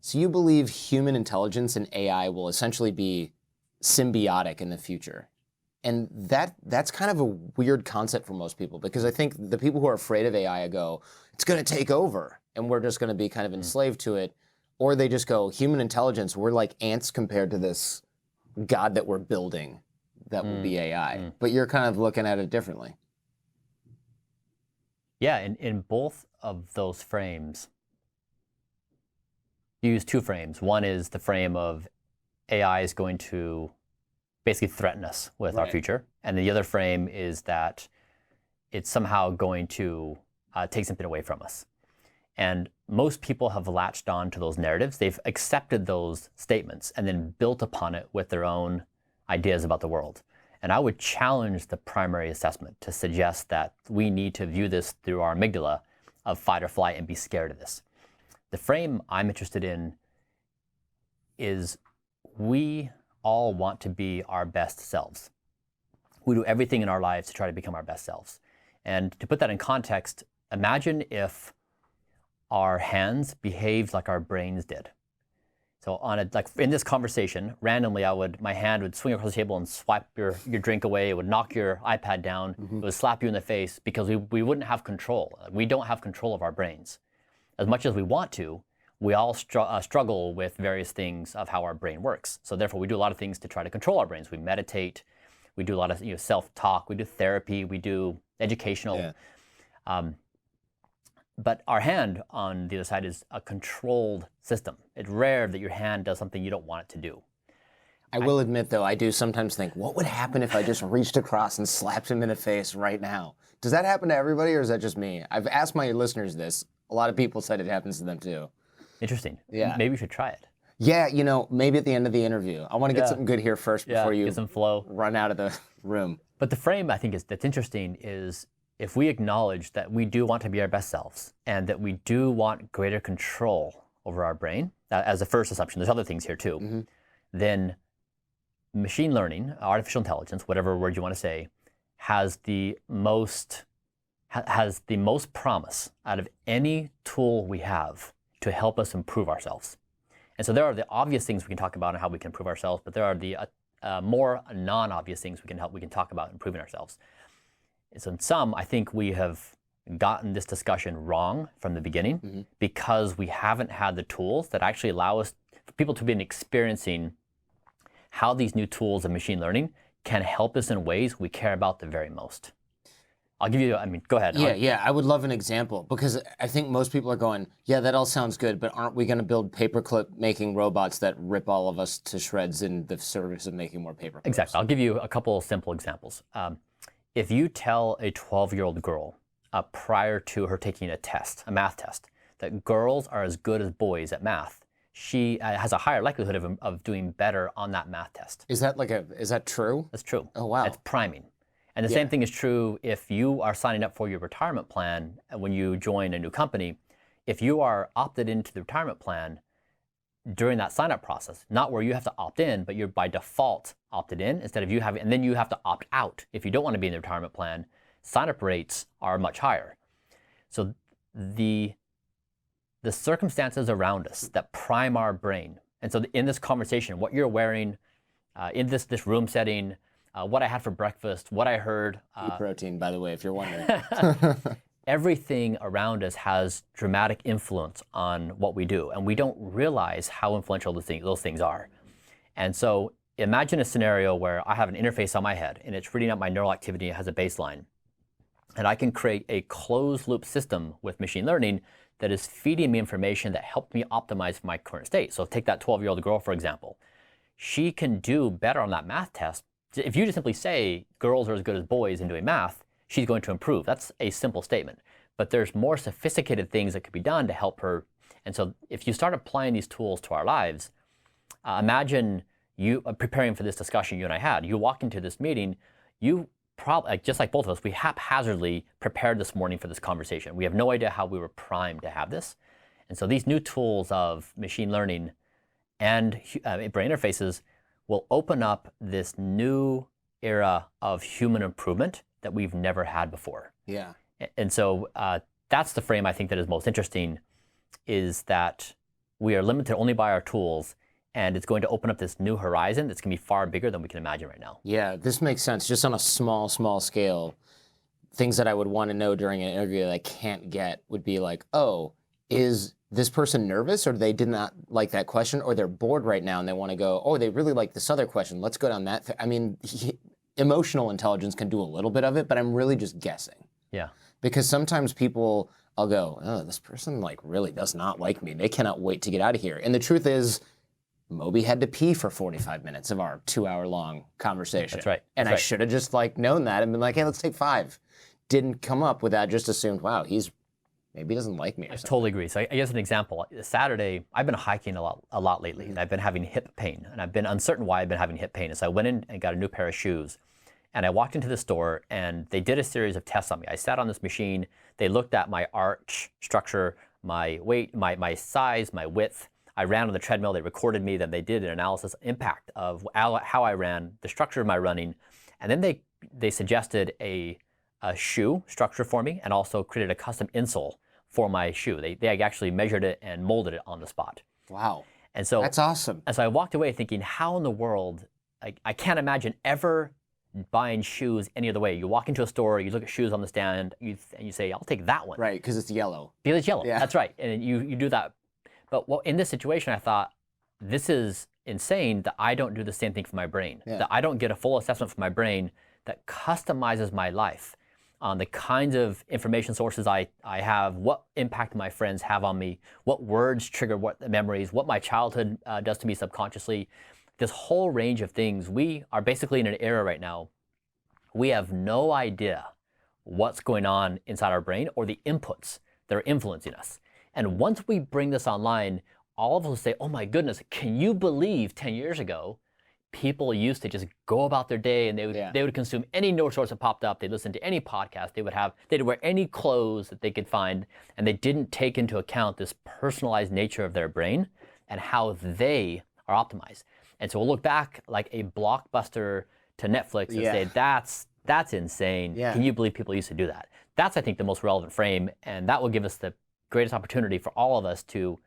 So you believe human intelligence and AI will essentially be symbiotic in the future. And that's kind of a weird concept for most people, because I think the people who are afraid of AI go, it's going to take over and we're just going to be kind of enslaved to it. Or they just go, human intelligence, we're like ants compared to this God that we're building that will be AI. But you're kind of looking at it differently. Yeah, in both of those frames, you use two frames. One is the frame of AI is going to basically threaten us with our future. And the other frame is that it's somehow going to take something away from us. And most people have latched on to those narratives. They've accepted those statements and then built upon it with their own ideas about the world. And I would challenge the primary assessment to suggest that we need to view this through our amygdala of fight or flight and be scared of this. The frame I'm interested in is we all want to be our best selves. We do everything in our lives to try to become our best selves. And to put that in context, imagine if our hands behaved like our brains did. So like in this conversation, randomly my hand would swing across the table and swipe your drink away. It would knock your iPad down. It would slap you in the face because we wouldn't have control. We don't have control of our brains. As much as we want to, we all struggle with various things of how our brain works. So therefore, we do a lot of things to try to control our brains. We meditate, we do a lot of self-talk, we do therapy, we do educational. But our hand on the other side is a controlled system. It's rare that your hand does something you don't want it to do. I will admit, though, I do sometimes think, what would happen if I just reached across and slapped him in the face right now? Does that happen to everybody, or is that just me? I've asked my listeners this. A lot of people said it happens to them, too. Interesting. Yeah. Maybe we should try it. Yeah, maybe at the end of the interview. I want to get something good here first before you get some flow. Run out of the room. But the frame, I think, that's interesting is if we acknowledge that we do want to be our best selves and that we do want greater control over our brain, as a first assumption, there's other things here too, then machine learning, artificial intelligence, whatever word you want to say, has the most promise out of any tool we have to help us improve ourselves. And so there are the obvious things we can talk about and how we can improve ourselves, but there are the more non-obvious things we can talk about improving ourselves. So in some, I think we have gotten this discussion wrong from the beginning because we haven't had the tools that actually allow us, for people to be experiencing how these new tools of machine learning can help us in ways we care about the very most. I'll give you, go ahead. Yeah, I would love an example, because I think most people are going, yeah, that all sounds good, but aren't we going to build paperclip making robots that rip all of us to shreds in the service of making more paperclips? Exactly. I'll give you a couple of simple examples. If you tell a 12-year-old girl prior to her taking a test, a math test, that girls are as good as boys at math, she has a higher likelihood of doing better on that math test. Is that true? That's true. Oh, wow. That's priming. And the same thing is true if you are signing up for your retirement plan when you join a new company. If you are opted into the retirement plan during that sign-up process, not where you have to opt in, but you're by default opted in instead of you having, and then you have to opt out if you don't want to be in the retirement plan, sign-up rates are much higher. So the circumstances around us that prime our brain, and so in this conversation, what you're wearing, in this room setting, what I had for breakfast, what I heard. Pea protein, by the way, if you're wondering. Everything around us has dramatic influence on what we do, and we don't realize how influential those things are. And so imagine a scenario where I have an interface on my head, and it's reading out my neural activity, it has a baseline. And I can create a closed loop system with machine learning that is feeding me information that helps me optimize my current state. So take that 12-year-old girl, for example. She can do better on that math test. If you just simply say girls are as good as boys in doing math, she's going to improve. That's a simple statement. But there's more sophisticated things that could be done to help her. And so if you start applying these tools to our lives, imagine you preparing for this discussion you and I had. You walk into this meeting, you probably, just like both of us, we haphazardly prepared this morning for this conversation. We have no idea how we were primed to have this. And so these new tools of machine learning and brain interfaces will open up this new era of human improvement that we've never had before. Yeah. And so that's the frame I think that is most interesting, is that we are limited only by our tools, and it's going to open up this new horizon that's going to be far bigger than we can imagine right now. Yeah, this makes sense. Just on a small scale, things that I would want to know during an interview that I can't get would be like, oh, is this person nervous, or they did not like that question, or they're bored right now and they want to go, oh, they really like this other question. Let's go down that. I mean, emotional intelligence can do a little bit of it, but I'm really just guessing. Yeah. Because sometimes people, I'll go, oh, this person like really does not like me. They cannot wait to get out of here. And the truth is, Moby had to pee for 45 minutes of our 2-hour-long conversation. That's right. And That's I should have just like known that and been like, hey, let's take 5. Didn't come up with that, just assumed, wow, maybe he doesn't like me or I something. totally agree. So I guess an example, Saturday, I've been hiking a lot lately, and I've been having hip pain, and I've been uncertain why I've been having hip pain. And so I went in and got a new pair of shoes, and I walked into the store, and they did a series of tests on me. I sat on this machine. They looked at my arch structure, my weight, my size, my width. I ran on the treadmill. They recorded me. Then they did an analysis impact of how I ran, the structure of my running, and then they suggested a shoe structure for me, and also created a custom insole for my shoe. They actually measured it and molded it on the spot. Wow. And so that's awesome. And so I walked away thinking, how in the world, I can't imagine ever buying shoes any other way. You walk into a store, you look at shoes on the stand, and you say, I'll take that one. Right, because it's yellow. Because it's yellow, Yeah. That's right. And you do that. But in this situation, I thought, this is insane that I don't do the same thing for my brain. Yeah. That I don't get a full assessment for my brain that customizes my life on the kinds of information sources I have, what impact my friends have on me, what words trigger what memories, what my childhood does to me subconsciously. This whole range of things. We are basically in an era right now, we have no idea what's going on inside our brain or the inputs that are influencing us. And once we bring this online, all of us will say, oh my goodness, can you believe 10 years ago, people used to just go about their day and they would consume any news source that popped up. They'd listen to any podcast. They'd wear any clothes that they could find, and they didn't take into account this personalized nature of their brain and how they are optimized. And so we'll look back like a blockbuster to Netflix and say, that's insane. Yeah. Can you believe people used to do that? That's, I think, the most relevant frame, and that will give us the greatest opportunity for all of us to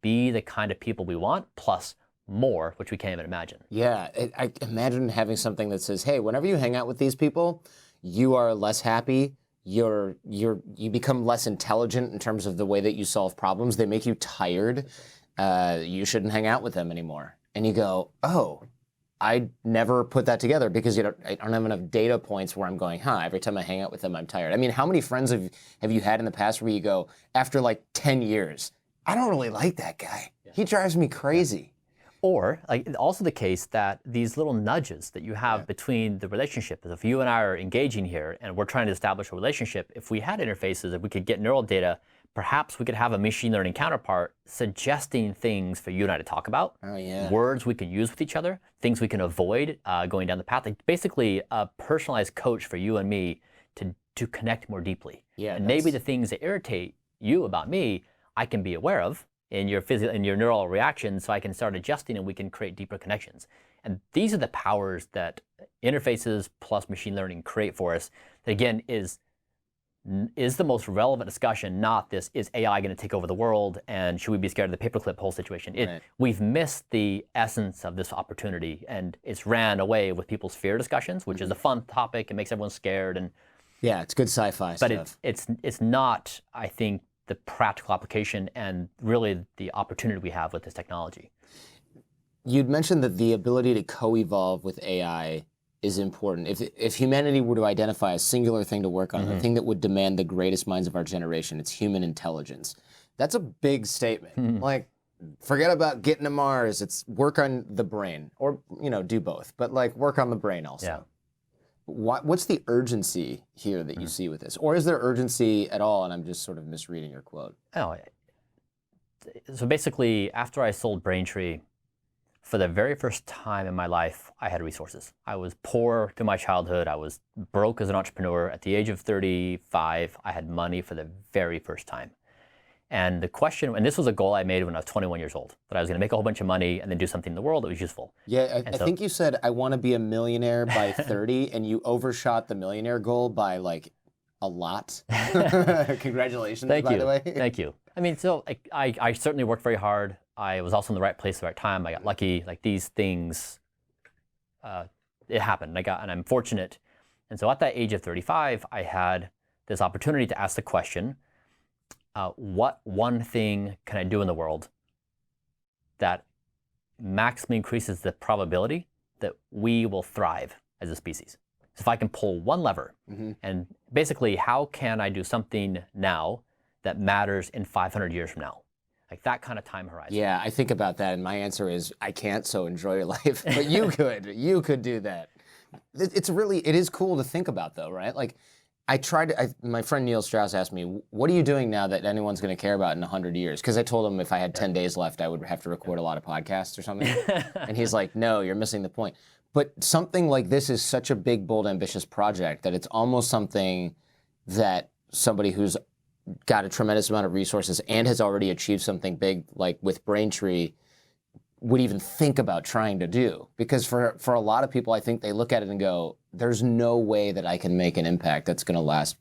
be the kind of people we want, plus more, which we can't even imagine. Yeah, I imagine having something that says, hey, whenever you hang out with these people, you are less happy, you become less intelligent in terms of the way that you solve problems, they make you tired, you shouldn't hang out with them anymore. And you go, oh, I never put that together because I don't have enough data points where I'm going, every time I hang out with them, I'm tired. I mean, how many friends have you had in the past where you go, after like 10 years, I don't really like that guy. He drives me crazy. Or also the case that these little nudges that you have between the relationship, if you and I are engaging here and we're trying to establish a relationship, if we had interfaces, if we could get neural data, perhaps we could have a machine learning counterpart suggesting things for you and I to talk about, words we can use with each other, things we can avoid going down the path, like basically a personalized coach for you and me to connect more deeply. And maybe the things that irritate you about me, I can be aware of in your neural reactions, so I can start adjusting and we can create deeper connections. And these are the powers that interfaces plus machine learning create for us. That again is the most relevant discussion, not this, is AI going to take over the world and should we be scared of the paperclip whole situation? We've missed the essence of this opportunity, and it's ran away with people's fear discussions, which is a fun topic. It makes everyone scared. And yeah, it's good sci-fi stuff. But it's not, I think, the practical application and really the opportunity we have with this technology. You'd mentioned that the ability to co-evolve with AI is important. If humanity were to identify a singular thing to work on, the thing that would demand the greatest minds of our generation, it's human intelligence. That's a big statement. Like, forget about getting to Mars. It's work on the brain, or do both, but like work on the brain also. Yeah. What's the urgency here that you see with this? Or is there urgency at all, and I'm just sort of misreading your quote? So basically, after I sold Braintree, for the very first time in my life, I had resources. I was poor through my childhood. I was broke as an entrepreneur. At the age of 35, I had money for the very first time. And the question, and this was a goal I made when I was 21 years old, that I was going to make a whole bunch of money and then do something in the world that was useful. Yeah, I think you said, I want to be a millionaire by 30, and you overshot the millionaire goal by like a lot. Congratulations, Thank by you. the way. Thank you. I mean, so I certainly worked very hard. I was also in the right place at the right time. I got lucky. Like these things, it happened. And I'm fortunate. And so at that age of 35, I had this opportunity to ask the question, what one thing can I do in the world that maximally increases the probability that we will thrive as a species? So if I can pull one lever, and basically how can I do something now that matters in 500 years from now? Like that kind of time horizon. Yeah, I think about that, and my answer is I can't, so enjoy your life. But you could. You could do that. It is cool to think about, though, right? Like, my friend Neil Strauss asked me, what are you doing now that anyone's going to care about in 100 years? Because I told him if I had 10 days left, I would have to record a lot of podcasts or something. And he's like, no, you're missing the point. But something like this is such a big, bold, ambitious project that it's almost something that somebody who's got a tremendous amount of resources and has already achieved something big, like with Braintree, would even think about trying to do. Because for a lot of people, I think they look at it and go, there's no way that I can make an impact that's going to last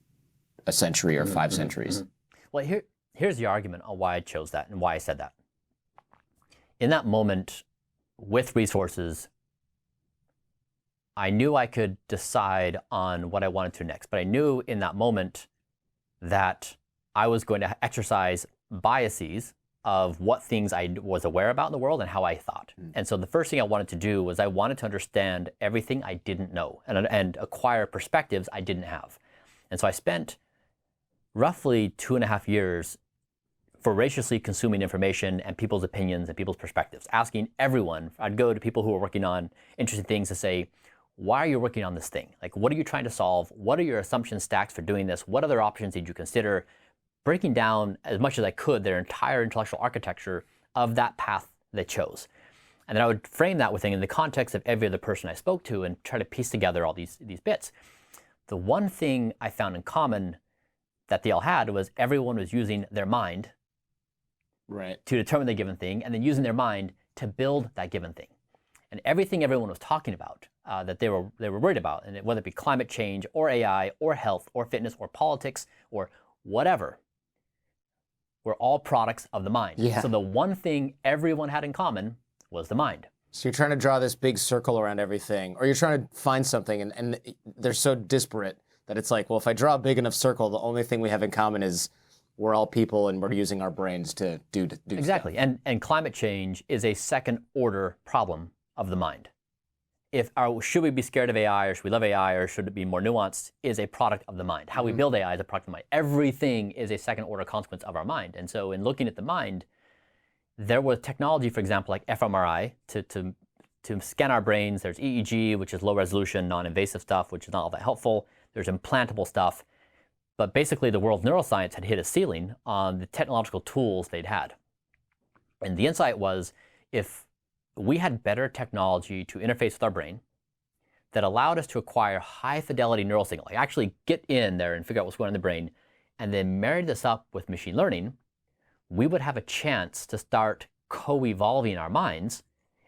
a century or 5 centuries. Well, here's the argument on why I chose that and why I said that. In that moment, with resources, I knew I could decide on what I wanted to next. But I knew in that moment that I was going to exercise biases of what things I was aware about in the world and how I thought. And so the first thing I wanted to do was I wanted to understand everything I didn't know and acquire perspectives I didn't have. And so I spent roughly 2.5 years voraciously consuming information and people's opinions and people's perspectives, asking everyone. I'd go to people who were working on interesting things to say, why are you working on this thing? Like, what are you trying to solve? What are your assumption stacks for doing this? What other options did you consider? Breaking down as much as I could their entire intellectual architecture of that path they chose. And then I would frame that within the context of every other person I spoke to and try to piece together all these bits. The one thing I found in common that they all had was everyone was using their mind to determine the given thing and then using their mind to build that given thing. And everything everyone was talking about that they were worried about, and whether it be climate change or AI or health or fitness or politics or whatever, were all products of the mind. Yeah. So the one thing everyone had in common was the mind. So you're trying to draw this big circle around everything, or you're trying to find something, and they're so disparate that it's like, well, if I draw a big enough circle, the only thing we have in common is we're all people and we're using our brains to do exactly. stuff. And climate change is a second order problem of the mind. Should we be scared of AI, or should we love AI, or should it be more nuanced, is a product of the mind. How we build AI is a product of the mind. Everything is a second order consequence of our mind. And so in looking at the mind, there was technology, for example, like fMRI to scan our brains. There's EEG, which is low resolution, non-invasive stuff, which is not all that helpful. There's implantable stuff. But basically the world's neuroscience had hit a ceiling on the technological tools they'd had. And the insight was, if we had better technology to interface with our brain that allowed us to acquire high fidelity neural signal, like actually get in there and figure out what's going on in the brain, and then marry this up with machine learning, we would have a chance to start co-evolving our minds,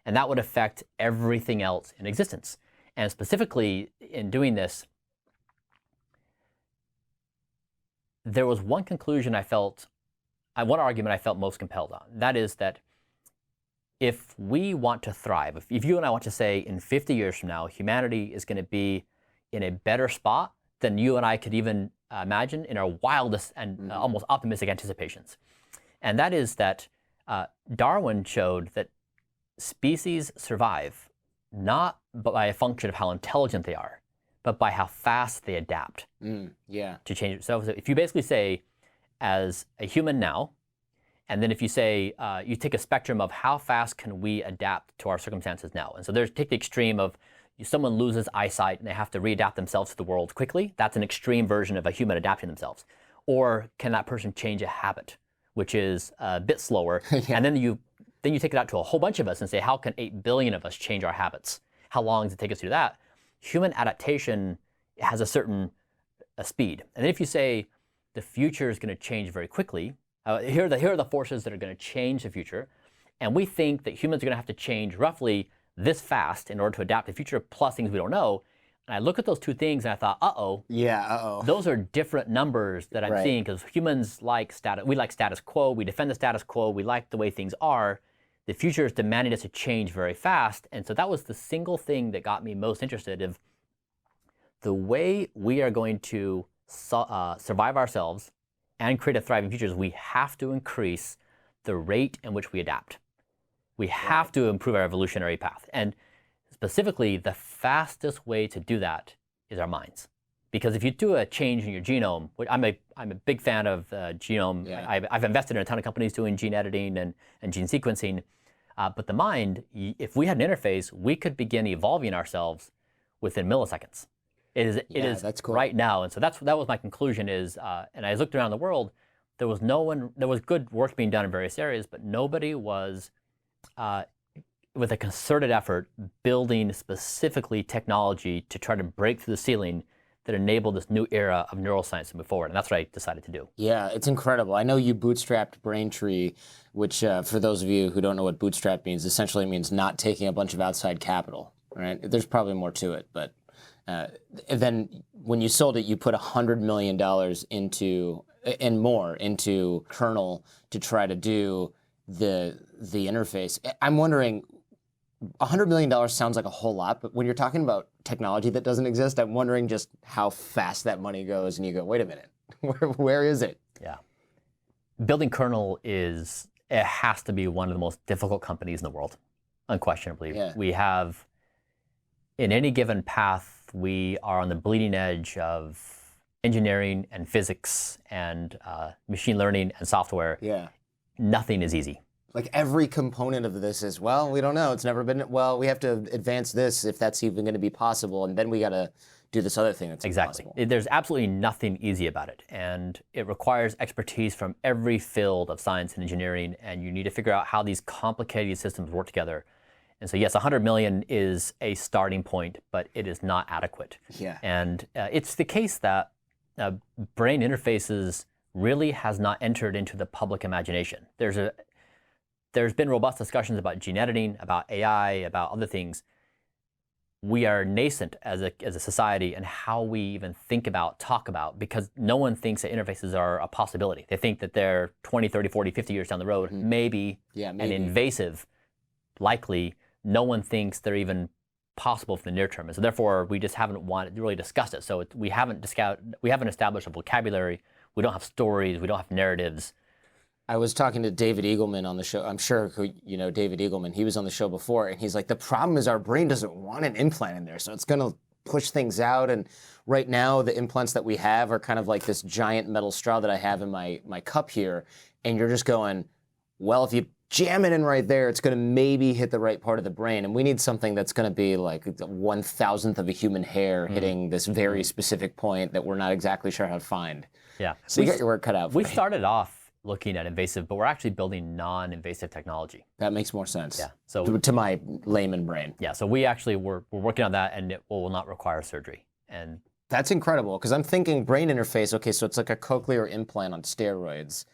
and that would affect everything else in existence. And specifically in doing this, there was one conclusion one argument I felt most compelled on. That is that if we want to thrive, if you and I want to say in 50 years from now, humanity is going to be in a better spot than you and I could even imagine in our wildest and almost optimistic anticipations. And that is that Darwin showed that species survive not by a function of how intelligent they are, but by how fast they adapt to change. So if you basically say, as a human now, and then if you say, you take a spectrum of how fast can we adapt to our circumstances now. And so take the extreme of someone loses eyesight and they have to readapt themselves to the world quickly. That's an extreme version of a human adapting themselves. Or can that person change a habit, which is a bit slower? And then you take it out to a whole bunch of us and say, how can 8 billion of us change our habits? How long does it take us to do that? Human adaptation has a certain speed. And then if you say the future is going to change very quickly, here are the forces that are going to change the future. And we think that humans are going to have to change roughly this fast in order to adapt to the future, plus things we don't know. And I look at those two things and I thought, uh-oh. Yeah, uh-oh. Those are different numbers that I'm seeing, because humans like we like status quo, we defend the status quo, we like the way things are. The future is demanding us to change very fast. And so that was the single thing that got me most interested in the way we are going to survive ourselves and create a thriving future. Is we have to increase the rate in which we adapt. We have to improve our evolutionary path. And specifically, the fastest way to do that is our minds. Because if you do a change in your genome, which I'm a big fan of genome. Yeah. I've invested in a ton of companies doing gene editing and gene sequencing. But the mind, if we had an interface, we could begin evolving ourselves within milliseconds. It is that's cool. Right now. And so that was my conclusion is, and I looked around the world, there was good work being done in various areas, but nobody was, with a concerted effort, building specifically technology to try to break through the ceiling that enabled this new era of neuroscience to move forward. And that's what I decided to do. Yeah, it's incredible. I know you bootstrapped Braintree, which for those of you who don't know what bootstrap means, essentially means not taking a bunch of outside capital, right? There's probably more to it, but then when you sold it, you put $100 million into, and more, into Kernel to try to do the interface. I'm wondering, $100 million sounds like a whole lot, but when you're talking about technology that doesn't exist, I'm wondering just how fast that money goes, and you go, wait a minute, where is it? Yeah. Building Kernel it has to be one of the most difficult companies in the world, unquestionably. Yeah. We have, in any given path, we are on the bleeding edge of engineering and physics and machine learning and software. Yeah. Nothing is easy. Like every component of this is, well, we don't know. It's never been, well, we have to advance this if that's even going to be possible. And then we got to do this other thing that's impossible. There's absolutely nothing easy about it. And it requires expertise from every field of science and engineering. And you need to figure out how these complicated systems work together. And so, yes, 100 million is a starting point, but it is not adequate. Yeah. And it's the case that brain interfaces really has not entered into the public imagination. There's been robust discussions about gene editing, about AI, about other things. We are nascent as a society in how we even talk about, because no one thinks that interfaces are a possibility. They think that they're 20, 30, 40, 50 years down the road, maybe, and invasive, likely. No one thinks they're even possible for the near term. And so therefore, we just haven't really discussed it. So we haven't established a vocabulary. We don't have stories. We don't have narratives. I was talking to David Eagleman on the show. I'm sure you know David Eagleman. He was on the show before, and he's like, the problem is our brain doesn't want an implant in there, so it's going to push things out. And right now, the implants that we have are kind of like this giant metal straw that I have in my cup here, and you're just going, well, if you jam it in right there, it's going to maybe hit the right part of the brain. And we need something that's going to be like 1,000th of a human hair hitting this very specific point that we're not exactly sure how to find. Yeah. So you got your work cut out. We started off looking at invasive, but we're actually building non-invasive technology. That makes more sense. Yeah. So to my layman brain. Yeah. So we're working on that, and it will not require surgery. And that's incredible, because I'm thinking brain interface. Okay, so it's like a cochlear implant on steroids.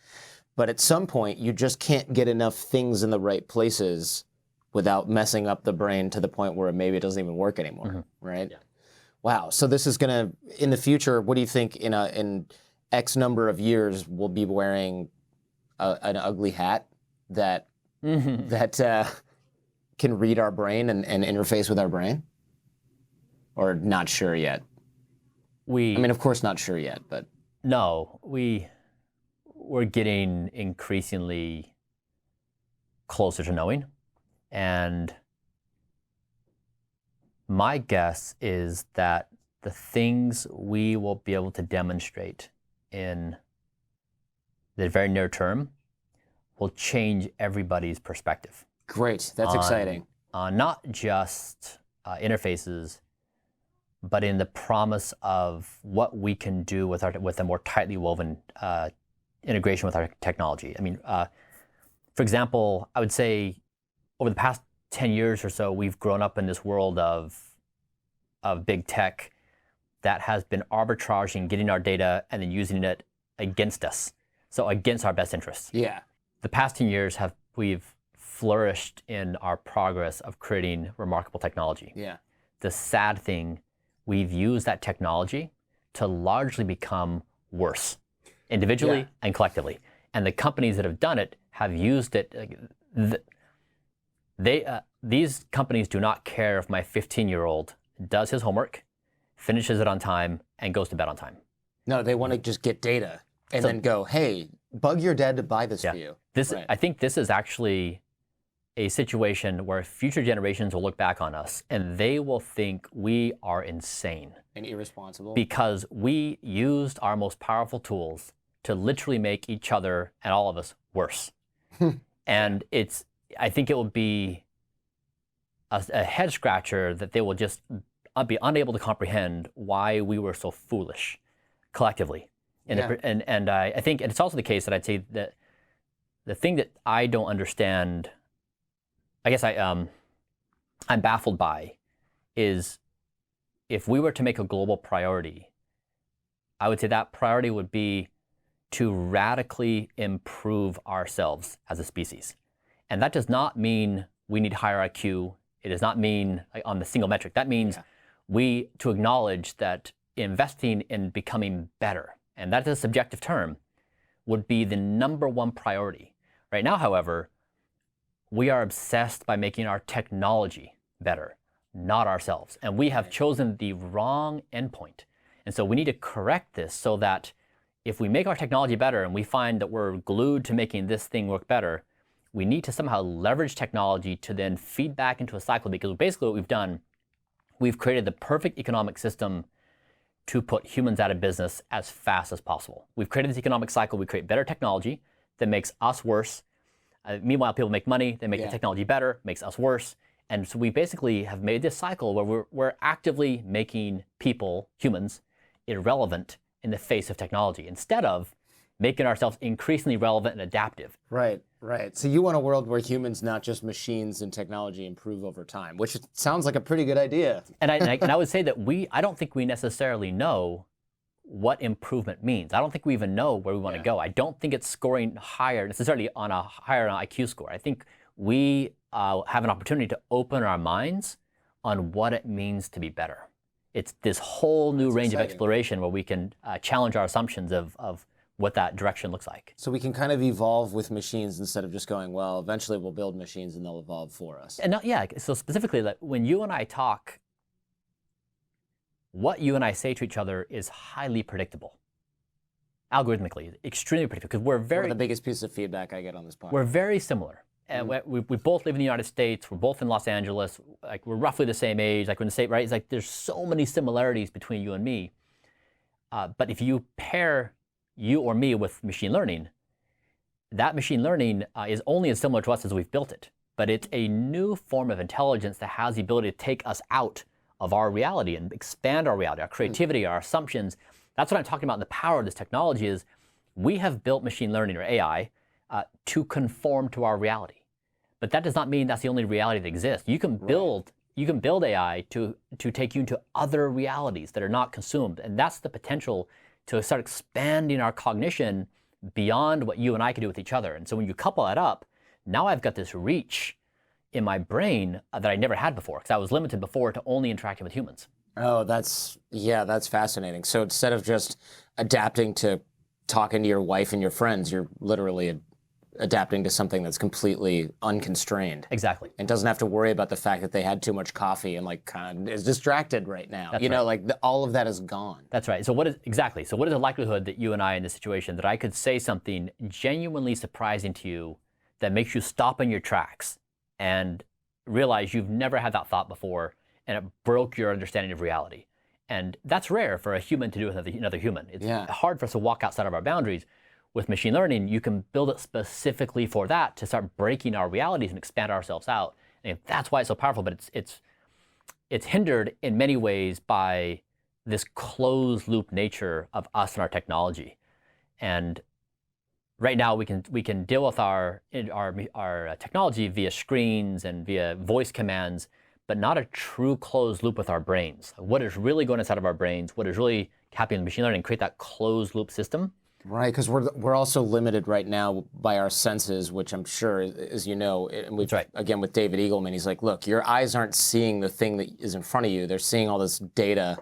But at some point, you just can't get enough things in the right places without messing up the brain to the point where maybe it doesn't even work anymore, right? Yeah. Wow. So this is going to, in the future, what do you think in X number of years we'll be wearing an ugly hat that can read our brain and interface with our brain? Or not sure yet? I mean, of course not sure yet, but. No, we're getting increasingly closer to knowing. And my guess is that the things we will be able to demonstrate in the very near term will change everybody's perspective. Great, that's exciting. Not just interfaces, but in the promise of what we can do with a more tightly woven integration with our technology. I mean, for example, I would say over the past 10 years or so, we've grown up in this world of big tech that has been arbitraging, getting our data and then using it against us. So against our best interests. Yeah. The past 10 years we've flourished in our progress of creating remarkable technology. Yeah. The sad thing we've used that technology to largely become worse, individually and collectively. And the companies that have done it have used it. These companies do not care if my 15-year-old does his homework, finishes it on time, and goes to bed on time. No, they want to just get data and then go, hey, bug your dad to buy this for you. I think this is actually a situation where future generations will look back on us and they will think we are insane. And irresponsible. Because we used our most powerful tools to literally make each other and all of us worse. And I think it will be a head scratcher that they will just be unable to comprehend why we were so foolish collectively. And I think, and it's also the case that I'd say that the thing that I don't understand, I guess I'm baffled by, is if we were to make a global priority, I would say that priority would be to radically improve ourselves as a species. And that does not mean we need higher IQ. It does not mean on the single metric. That means to acknowledge that investing in becoming better, and that is a subjective term, would be the #1 priority. Right now, however, we are obsessed by making our technology better, not ourselves. And we have chosen the wrong endpoint. And so we need to correct this so that if we make our technology better and we find that we're glued to making this thing work better, we need to somehow leverage technology to then feed back into a cycle, because basically what we've done, we've created the perfect economic system to put humans out of business as fast as possible. We've created this economic cycle. We create better technology that makes us worse. Meanwhile, people make money, they make the technology better, makes us worse. And so we basically have made this cycle where we're actively making people, humans, irrelevant in the face of technology, instead of making ourselves increasingly relevant and adaptive. Right. So you want a world where humans, not just machines and technology, improve over time, which sounds like a pretty good idea. And I would say that I don't think we necessarily know what improvement means. I don't think we even know where we want to go. I don't think it's scoring higher, necessarily on a higher IQ score. I think we have an opportunity to open our minds on what it means to be better. It's this whole new range of exploration where we can challenge our assumptions of what that direction looks like. So we can kind of evolve with machines instead of just going, well, eventually we'll build machines and they'll evolve for us. And so specifically, that when you and I talk, what you and I say to each other is highly predictable. Algorithmically, extremely predictable, because we're very— One of the biggest pieces of feedback I get on this podcast. We're very similar. And we both live in the United States. We're both in Los Angeles. Like, we're roughly the same age. Like, we're in the same, right? It's like there's so many similarities between you and me. But if you pair you or me with machine learning, that machine learning is only as similar to us as we've built it. But it's a new form of intelligence that has the ability to take us out of our reality and expand our reality, our creativity, our assumptions. That's what I'm talking about. And the power of this technology is we have built machine learning, or AI, to conform to our reality. But that does not mean that's the only reality that exists. You can build AI to take you into other realities that are not consumed. And that's the potential to start expanding our cognition beyond what you and I can do with each other. And so when you couple that up, now I've got this reach in my brain that I never had before, because I was limited before to only interacting with humans. Oh, that's fascinating. So instead of just adapting to talking to your wife and your friends, you're literally adapting to something that's completely unconstrained. Exactly. And doesn't have to worry about the fact that they had too much coffee and like kind of is distracted right now. That's know, like all of that is gone. That's right. So what is the likelihood that you and I in this situation, that I could say something genuinely surprising to you that makes you stop in your tracks and realize you've never had that thought before, and it broke your understanding of reality? And that's rare for a human to do with another human. It's hard for us to walk outside of our boundaries. With machine learning, you can build it specifically for that, to start breaking our realities and expand ourselves out. And that's why it's so powerful. But it's hindered in many ways by this closed loop nature of us and our technology. And right now we can deal with our technology via screens and via voice commands, but not a true closed loop with our brains. What is really going inside of our brains, what is really happening in machine learning, create that closed loop system. Right, because we're also limited right now by our senses, which I'm sure, as you know, and we've, again, with David Eagleman, he's like, look, your eyes aren't seeing the thing that is in front of you. They're seeing all this data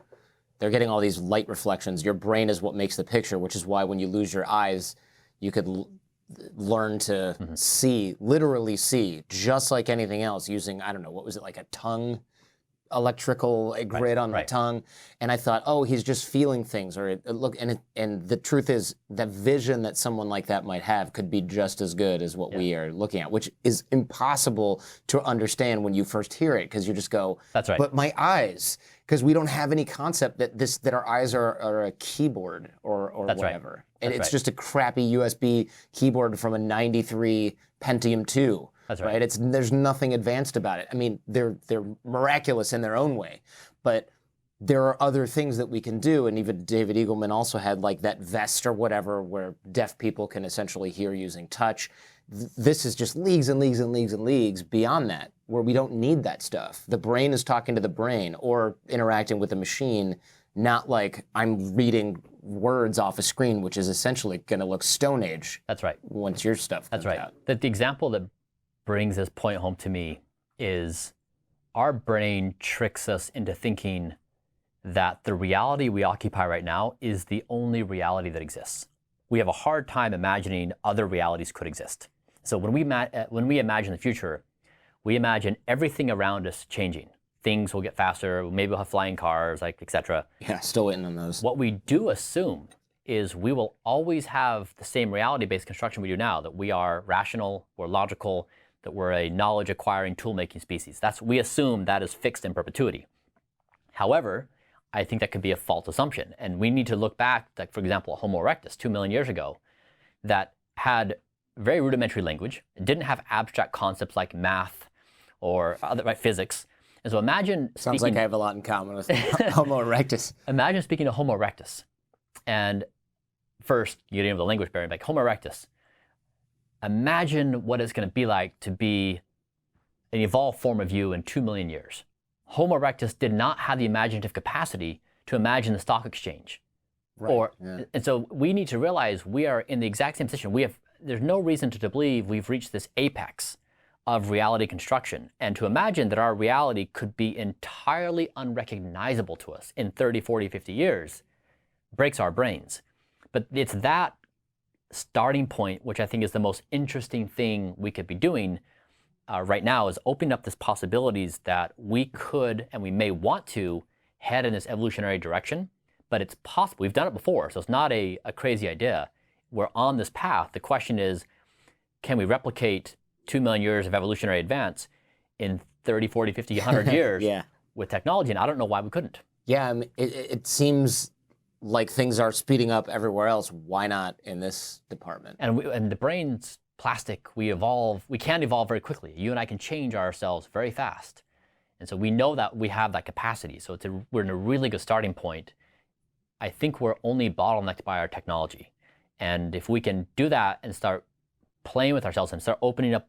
They're getting all these light reflections. Your brain is what makes the picture, which is why when you lose your eyes, you could learn to see, literally see, just like anything else using, I don't know, what was it, like a tongue? Electrical grid on the tongue, and I thought, oh, he's just feeling things, or and the truth is that vision that someone like that might have could be just as good as what we are looking at, which is impossible to understand when you first hear it, because you just go, that's right. But my eyes, because we don't have any concept that our eyes are a keyboard or whatever, right. and it's just a crappy USB keyboard from a '93 Pentium 2. That's right. There's nothing advanced about it. I mean, they're miraculous in their own way, but there are other things that we can do. And even David Eagleman also had like that vest or whatever where deaf people can essentially hear using touch. This is just leagues and leagues and leagues and leagues beyond that, where we don't need that stuff. The brain is talking to the brain or interacting with the machine, not like I'm reading words off a screen, which is essentially going to look Stone Age. That's right. Once your stuff comes out. The example that brings this point home to me is our brain tricks us into thinking that the reality we occupy right now is the only reality that exists. We have a hard time imagining other realities could exist. So when we imagine the future, we imagine everything around us changing. Things will get faster, maybe we'll have flying cars, like etc. Yeah, still waiting on those. What we do assume is we will always have the same reality-based construction we do now, that we are rational, we're logical, that we're a knowledge-acquiring, tool-making species. We assume that is fixed in perpetuity. However, I think that could be a false assumption. And we need to look back, like, for example, Homo erectus, 2 million years ago, that had very rudimentary language, didn't have abstract concepts like math or physics. And so imagine Sounds like I have a lot in common with Homo erectus. Imagine speaking to Homo erectus. And first, you didn't have the language barrier, like Homo erectus. Imagine what it's going to be like to be an evolved form of you in 2 million years. Homo erectus did not have the imaginative capacity to imagine the stock exchange. Right. And so we need to realize we are in the exact same position. There's no reason to believe we've reached this apex of reality construction, and to imagine that our reality could be entirely unrecognizable to us in 30, 40, 50 years breaks our brains. But it's that starting point, which I think is the most interesting thing we could be doing right now, is opening up these possibilities that we could and we may want to head in this evolutionary direction, but it's possible. We've done it before, so it's not a crazy idea. We're on this path. The question is, can we replicate 2 million years of evolutionary advance in 30, 40, 50, 100 years with technology? And I don't know why we couldn't. Yeah, I mean, it seems like things are speeding up everywhere else. Why not in this department? And the brain's plastic. We can evolve very quickly. You and I can change ourselves very fast. And so we know that we have that capacity. So we're in a really good starting point. I think we're only bottlenecked by our technology. And if we can do that and start playing with ourselves and start opening up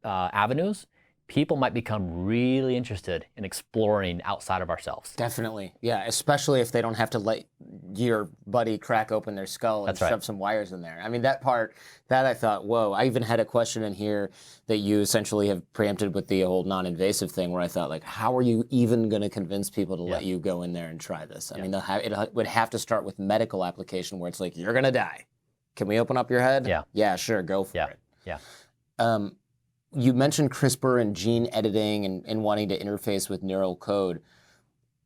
avenues, people might become really interested in exploring outside of ourselves. Definitely, yeah, especially if they don't have to let your buddy crack open their skull and shove some wires in there. I mean, that I thought, whoa. I even had a question in here that you essentially have preempted with the whole non-invasive thing, where I thought, like, how are you even going to convince people to let you go in there and try this? I mean, it would have to start with medical application where it's like, you're going to die. Can we open up your head? Yeah. Yeah, sure, go for it. Yeah. You mentioned CRISPR and gene editing and wanting to interface with neural code.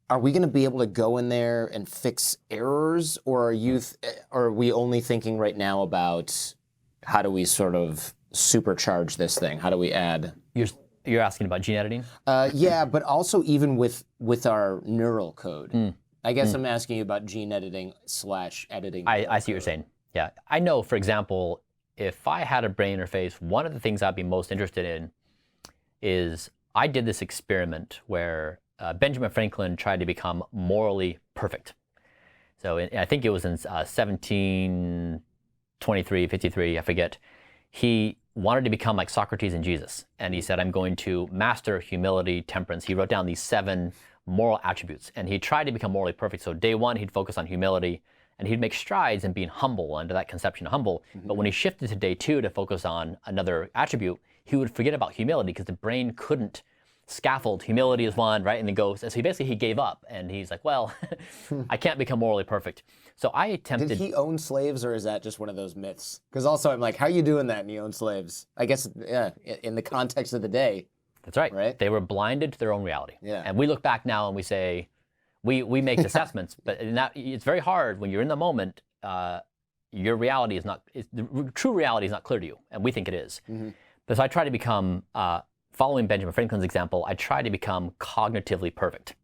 Are we going to be able to go in there and fix errors, or are we only thinking right now about how do we sort of supercharge this thing? How do we add? You're asking about gene editing? Yeah, but also even with our neural code. I guess I'm asking you about gene editing / editing. I see what you're saying. Yeah, I know, for example, if I had a brain interface, one of the things I'd be most interested in is I did this experiment where Benjamin Franklin tried to become morally perfect. So I think it was in 1723, 53, I forget. He wanted to become like Socrates and Jesus. And he said, I'm going to master humility, temperance. He wrote down these 7 moral attributes. And he tried to become morally perfect. So day 1, he'd focus on humility. And he'd make strides in being humble, under that conception of humble. But when he shifted to day 2 to focus on another attribute, he would forget about humility because the brain couldn't scaffold, humility is one, right? And then goes, and so he gave up, and he's like, well, I can't become morally perfect. So I attempted. Did he own slaves, or is that just one of those myths? Because also I'm like, how are you doing that and you own slaves? I guess, yeah, in the context of the day. That's right. Right? They were blinded to their own reality. Yeah. And we look back now and we say, we make assessments, but it's very hard when you're in the moment. Your reality is not, the true reality is not clear to you, and we think it is. But so I try to become, following Benjamin Franklin's example, I tried to become cognitively perfect.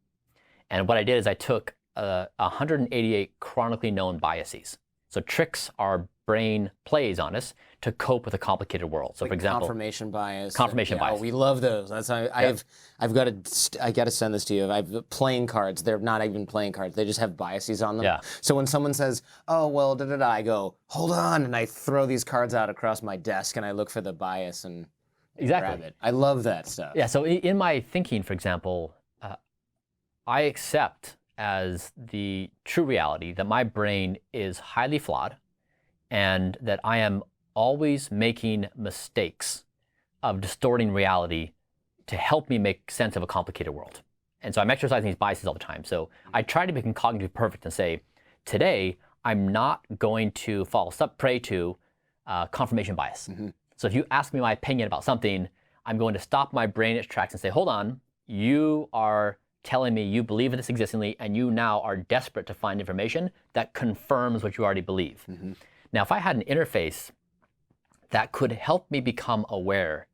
And what I did is I took 188 chronically known biases. So tricks our brain plays on us to cope with a complicated world. So, like for example, confirmation bias. Confirmation bias. Oh, we love those. That's how I've got to send this to you. I've playing cards. They're not even playing cards. They just have biases on them. Yeah. So when someone says, "Oh well," I go, "Hold on," and I throw these cards out across my desk and I look for the bias and grab it. I love that stuff. Yeah. So in my thinking, for example, I accept as the true reality that my brain is highly flawed, and that I am always making mistakes of distorting reality to help me make sense of a complicated world. And so I'm exercising these biases all the time. So I try to become cognitively perfect and say, today, I'm not going to fall prey to confirmation bias. So if you ask me my opinion about something, I'm going to stop my brain in its tracks and say, hold on, you are telling me you believe in this existingly, and you now are desperate to find information that confirms what you already believe. Now, if I had an interface that could help me become aware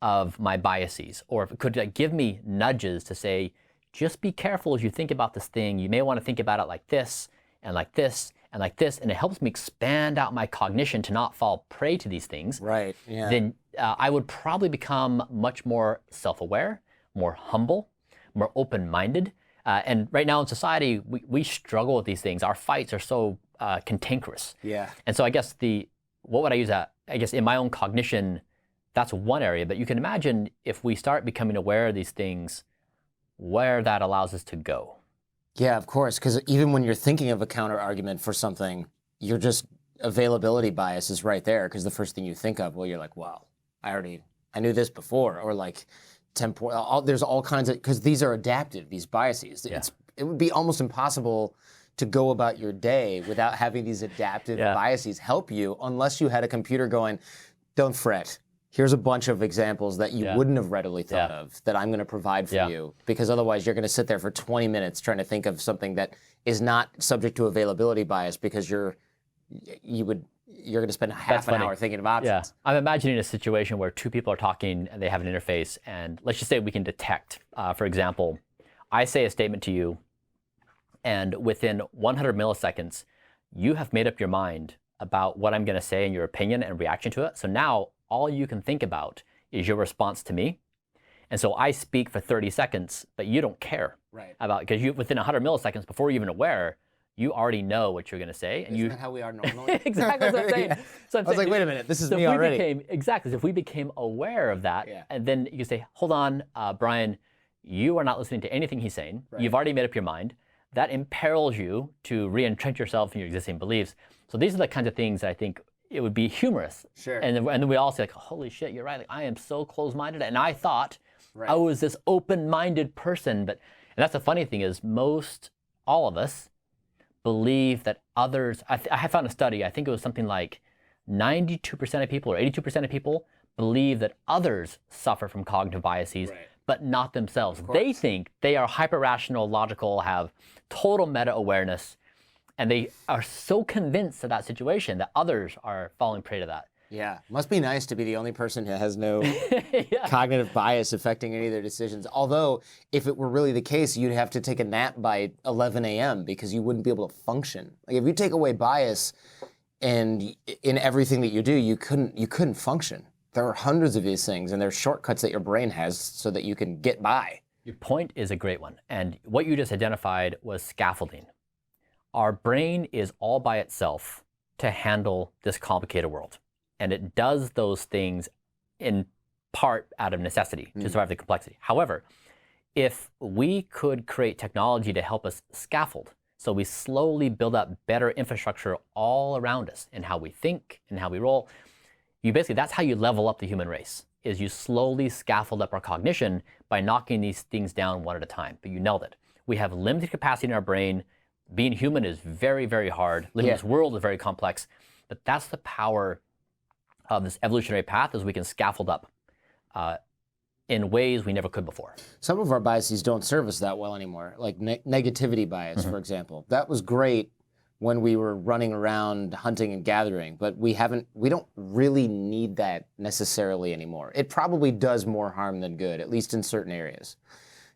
of my biases, or if it could give me nudges to say, just be careful as you think about this thing. You may want to think about it like this, and like this, and like this, and it helps me expand out my cognition to not fall prey to these things. Right. Yeah. Then I would probably become much more self-aware, more humble, more open-minded. And right now in society, we struggle with these things. Our fights are so cantankerous. Yeah. And so I guess what would I use at? I guess in my own cognition, that's one area. But you can imagine if we start becoming aware of these things, where that allows us to go. Yeah, of course. Because even when you're thinking of a counter argument for something, you're just availability bias is right there. Because the first thing you think of, well, you're like, wow, I knew this before, or like there's all kinds of, because these are adaptive, these biases. Yeah. It would be almost impossible to go about your day without having these adaptive biases help you, unless you had a computer going, don't fret. Here's a bunch of examples that you wouldn't have readily thought of that I'm going to provide for you, because otherwise you're going to sit there for 20 minutes trying to think of something that is not subject to availability bias, because you're going to spend half an hour thinking of options. Yeah. I'm imagining a situation where two people are talking and they have an interface, and let's just say we can detect, for example, I say a statement to you, and within 100 milliseconds, you have made up your mind about what I'm going to say and your opinion and reaction to it. So now all you can think about is your response to me. And so I speak for 30 seconds, but you don't care about, because you within 100 milliseconds, before you're even aware, you already know what you're going to say. And Isn't that how we are normally? Exactly what I'm saying. So I was like, wait a minute, this is me already. Exactly. So if we became aware of that, and then you say, hold on, Bryan, you are not listening to anything he's saying. You've already made up your mind. That imperils you to re-entrench yourself in your existing beliefs. So these are the kinds of things that I think it would be humorous. Sure. And then we all say, like, holy shit, you're right. Like, I am so closed-minded. And I thought I was this open-minded person. And that's the funny thing is all of us believe that others, I found a study, I think it was something like 92% of people or 82% of people believe that others suffer from cognitive biases, but not themselves. They think they are hyper-rational, logical, have total meta-awareness, and they are so convinced of that situation that others are falling prey to that. Yeah, must be nice to be the only person who has no cognitive bias affecting any of their decisions. Although, if it were really the case, you'd have to take a nap by 11 a.m. because you wouldn't be able to function. Like if you take away bias, and in everything that you do, you couldn't function. There are hundreds of these things, and there's shortcuts that your brain has so that you can get by. Your point is a great one, and what you just identified was scaffolding. Our brain is all by itself to handle this complicated world. And it does those things in part out of necessity to survive the complexity. However, if we could create technology to help us scaffold, so we slowly build up better infrastructure all around us in how we think and how we roll, that's how you level up the human race. is you slowly scaffold up our cognition by knocking these things down one at a time. But you nailed it. We have limited capacity in our brain. Being human is very, very hard. Living in this world is very complex. But that's the power of this evolutionary path, is we can scaffold up in ways we never could before. Some of our biases don't serve us that well anymore, like negativity bias, for example. That was great when we were running around hunting and gathering, but we don't really need that necessarily anymore. It probably does more harm than good, at least in certain areas.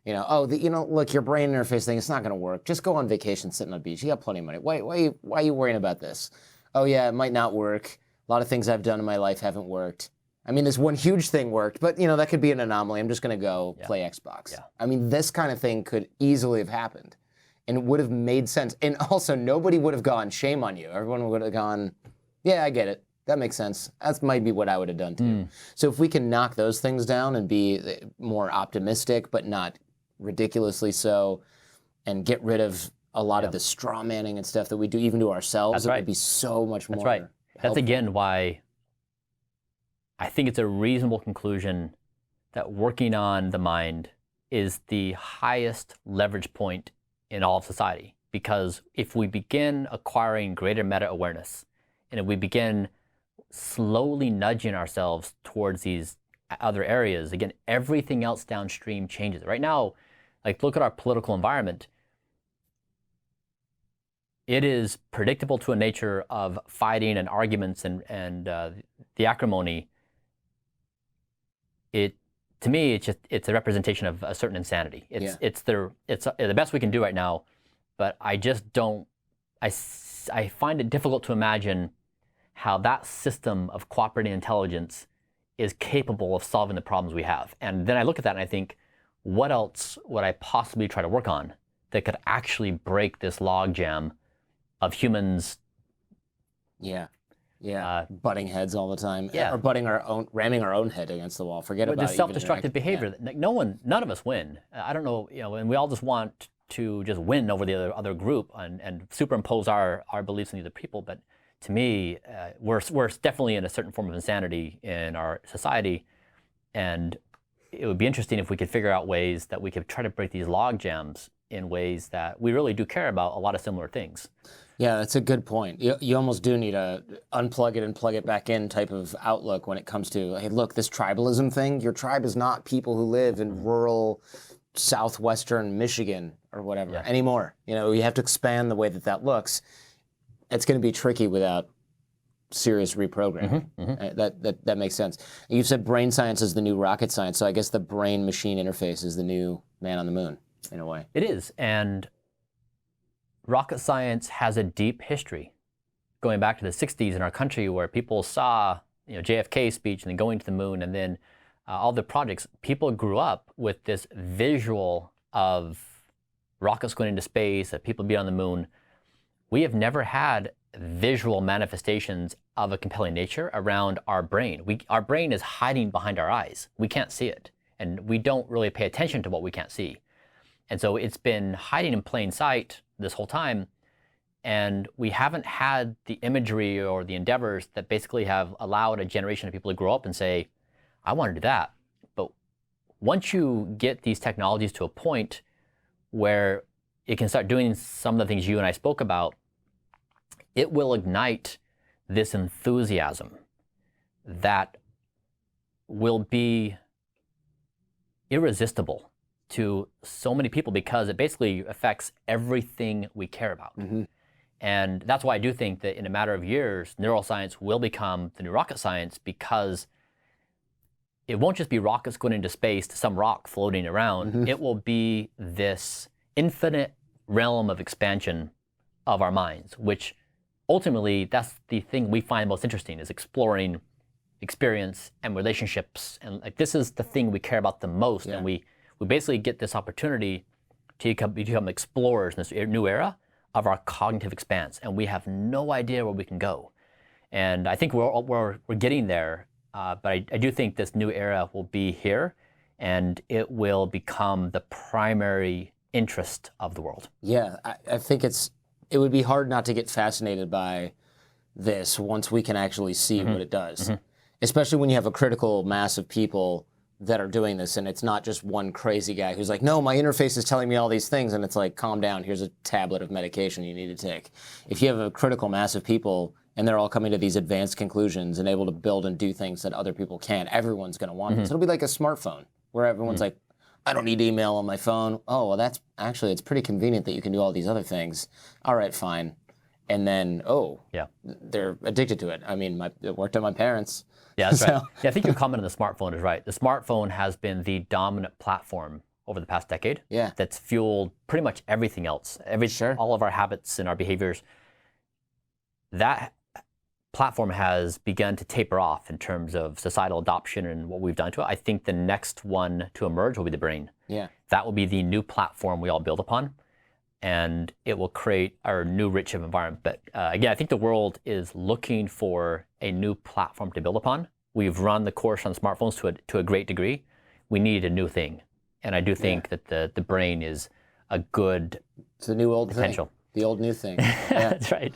You know, look, your brain interface thing, it's not going to work. Just go on vacation, sit on the beach. You got plenty of money. Why are you worrying about this? Oh yeah, it might not work. A lot of things I've done in my life haven't worked. I mean, this one huge thing worked, but you know, that could be an anomaly. I'm just going to go play Xbox. Yeah. I mean, this kind of thing could easily have happened, and it would have made sense. And also, nobody would have gone, shame on you. Everyone would have gone, yeah, I get it. That makes sense. That might be what I would have done too. So if we can knock those things down and be more optimistic, but not ridiculously so, and get rid of a lot of the straw manning and stuff that we do even to ourselves, it would be so much more. That's right. That's again why I think it's a reasonable conclusion that working on the mind is the highest leverage point in all of society. Because if we begin acquiring greater meta-awareness, and if we begin slowly nudging ourselves towards these other areas, again, everything else downstream changes. Right now, like, look at our political environment. It is predictable to a nature of fighting and arguments and the acrimony. To me, it's a representation of a certain insanity. It's the best we can do right now, but I just don't. I find it difficult to imagine how that system of cooperating intelligence is capable of solving the problems we have. And then I look at that and I think, what else would I possibly try to work on that could actually break this logjam of humans? Butting heads all the time, or ramming our own head against the wall. Forget about this self-destructive behavior. None of us win. I don't know, and we all just want to just win over the other group and superimpose our beliefs on the other people. But to me, we're definitely in a certain form of insanity in our society, and it would be interesting if we could figure out ways that we could try to break these log jams in ways that we really do care about a lot of similar things. Yeah, that's a good point. You almost do need a unplug it and plug it back in type of outlook when it comes to, hey, look, this tribalism thing, your tribe is not people who live in rural southwestern Michigan or whatever anymore. You know, you have to expand the way that looks. It's going to be tricky without serious reprogramming. That makes sense. You said brain science is the new rocket science, so I guess the brain-machine interface is the new man on the moon, in a way. It is, and rocket science has a deep history, going back to the 60s in our country, where people saw, JFK's speech and then going to the moon, and then all the projects. People grew up with this visual of rockets going into space, that people be on the moon. We have never had visual manifestations of a compelling nature around our brain. Our brain is hiding behind our eyes. We can't see it, and we don't really pay attention to what we can't see. And so it's been hiding in plain sight this whole time, and we haven't had the imagery or the endeavors that basically have allowed a generation of people to grow up and say, I want to do that. But once you get these technologies to a point where it can start doing some of the things you and I spoke about, it will ignite this enthusiasm that will be irresistible to so many people, because it basically affects everything we care about. And that's why I do think that in a matter of years, neuroscience will become the new rocket science, because it won't just be rockets going into space to some rock floating around. It will be this infinite realm of expansion of our minds, which ultimately, that's the thing we find most interesting, is exploring experience and relationships. And like, this is the thing we care about the most. And we basically get this opportunity to become explorers in this new era of our cognitive expanse. And we have no idea where we can go. And I think we're getting there. But I do think this new era will be here, and it will become the primary interest of the world. Yeah, I think it would be hard not to get fascinated by this once we can actually see what it does. especially when you have a critical mass of people that are doing this, and it's not just one crazy guy who's like, no, my interface is telling me all these things, and it's like, calm down, here's a tablet of medication you need to take. If you have a critical mass of people and they're all coming to these advanced conclusions and able to build and do things that other people can't, everyone's going to want this. It'll be like a smartphone where everyone's like, I don't need email on my phone. Oh, well, that's actually, it's pretty convenient that you can do all these other things. All right, fine. And then, they're addicted to it. I mean, it worked on my parents. Yeah, that's right. Yeah, I think your comment on the smartphone is right. The smartphone has been the dominant platform over the past decade. Yeah. That's fueled pretty much everything else. All of our habits and our behaviors. That platform has begun to taper off in terms of societal adoption and what we've done to it. I think the next one to emerge will be the brain. Yeah. That will be the new platform we all build upon, and it will create our new rich environment. But again, I think the world is looking for a new platform to build upon. We've run the course on smartphones to a great degree. We need a new thing, and I do think that the brain is a good it's the new old potential. Thing. The old new thing. Yeah. That's right.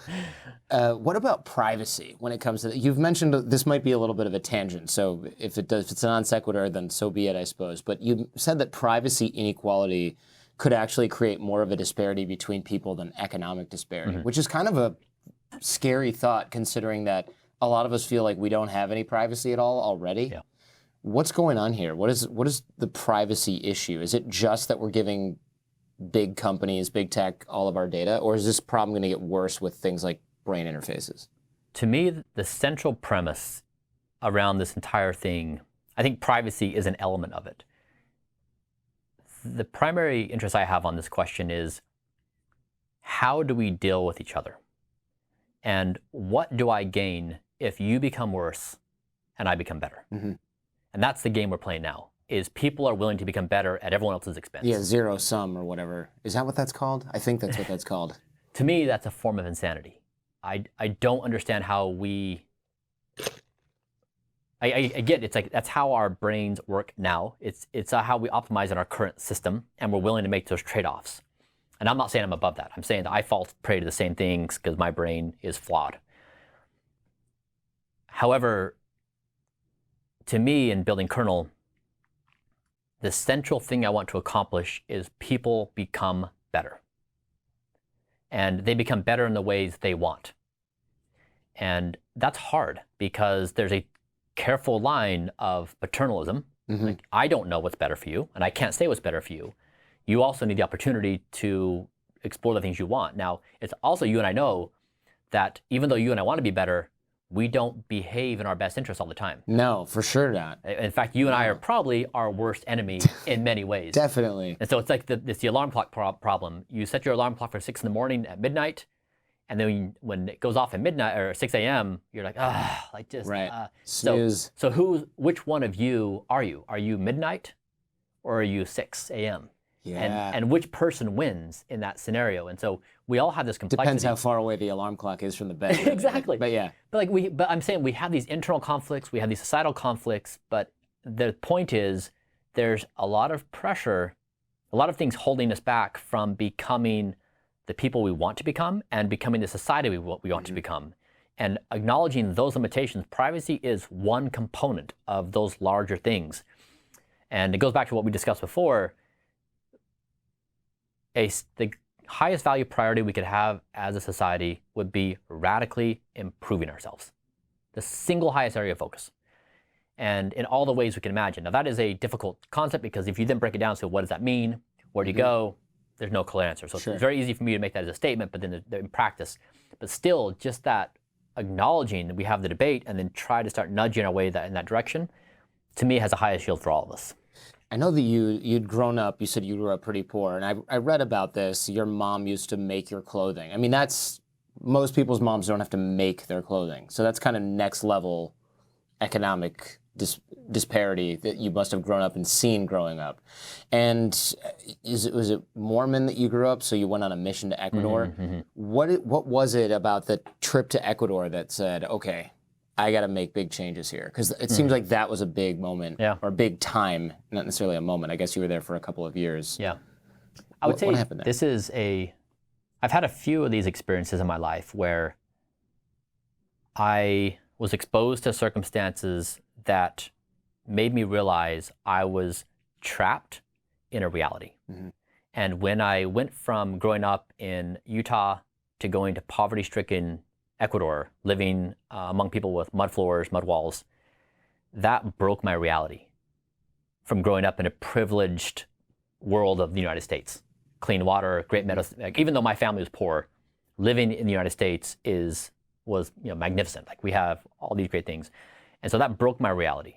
What about privacy when it comes to you've mentioned this might be a little bit of a tangent, so if it's a non sequitur, then so be it, I suppose. But you said that privacy inequality could actually create more of a disparity between people than economic disparity, which is kind of a scary thought considering that a lot of us feel like we don't have any privacy at all already. Yeah. What's going on here? What is the privacy issue? Is it just that we're giving big companies, big tech, all of our data, or is this problem going to get worse with things like brain interfaces? To me, the central premise around this entire thing, I think privacy is an element of it. The primary interest I have on this question is, how do we deal with each other? And what do I gain if you become worse and I become better? And that's the game we're playing now. Is people are willing to become better at everyone else's expense. Yeah, zero sum or whatever. Is that what that's called? I think that's what that's called. To me, that's a form of insanity. I don't understand how we... I get it's like that's how our brains work now. It's how we optimize in our current system, and we're willing to make those trade-offs. And I'm not saying I'm above that. I'm saying that I fall prey to the same things because my brain is flawed. However, to me, in building Kernel, the central thing I want to accomplish is people become better. And they become better in the ways they want. And that's hard because there's a careful line of paternalism. Like, I don't know what's better for you, and I can't say what's better for you. You also need the opportunity to explore the things you want. Now, it's also you and I know that even though you and I want to be better, we don't behave in our best interest all the time. No, for sure not. In fact, you and I are probably our worst enemy in many ways. Definitely. And so it's like it's the alarm clock problem. You set your alarm clock for 6 in the morning at midnight, and then when it goes off at midnight or 6 a.m., you're like, like just. Right. Snooze. So which one of you are you? Are you midnight, or are you 6 a.m.? Yeah. And which person wins in that scenario? And so we all have this complexity. Depends how far away the alarm clock is from the bed. Exactly. But yeah. But I'm saying we have these internal conflicts, we have these societal conflicts, but the point is there's a lot of pressure, a lot of things holding us back from becoming the people we want to become and becoming the society we want to become. And acknowledging those limitations, privacy is one component of those larger things. And it goes back to what we discussed before. The highest value priority we could have as a society would be radically improving ourselves. The single highest area of focus. And in all the ways we can imagine. Now that is a difficult concept because if you then break it down, so what does that mean? Where do you go? There's no clear answer. So it's very easy for me to make that as a statement, but then in practice. But still, just that acknowledging that we have the debate and then try to start nudging our way in that direction, to me has a highest yield for all of us. I know that you'd grown up, you said you grew up pretty poor, and I read about this. Your mom used to make your clothing. I mean, most people's moms don't have to make their clothing. So that's kind of next level economic disparity that you must have grown up and seen growing up. And was it Mormon that you grew up, so you went on a mission to Ecuador? What was it about the trip to Ecuador that said, okay, I got to make big changes here? Because it seems like that was a big moment or a big time, not necessarily a moment. I guess you were there for a couple of years. Yeah. I would say what happened there? I've had a few of these experiences in my life where I was exposed to circumstances that made me realize I was trapped in a reality. And when I went from growing up in Utah to going to poverty-stricken Ecuador, living among people with mud floors, mud walls, that broke my reality from growing up in a privileged world of the United States. Clean water, great medicine. Like, even though my family was poor, living in the United States was magnificent. Like, we have all these great things. And so that broke my reality.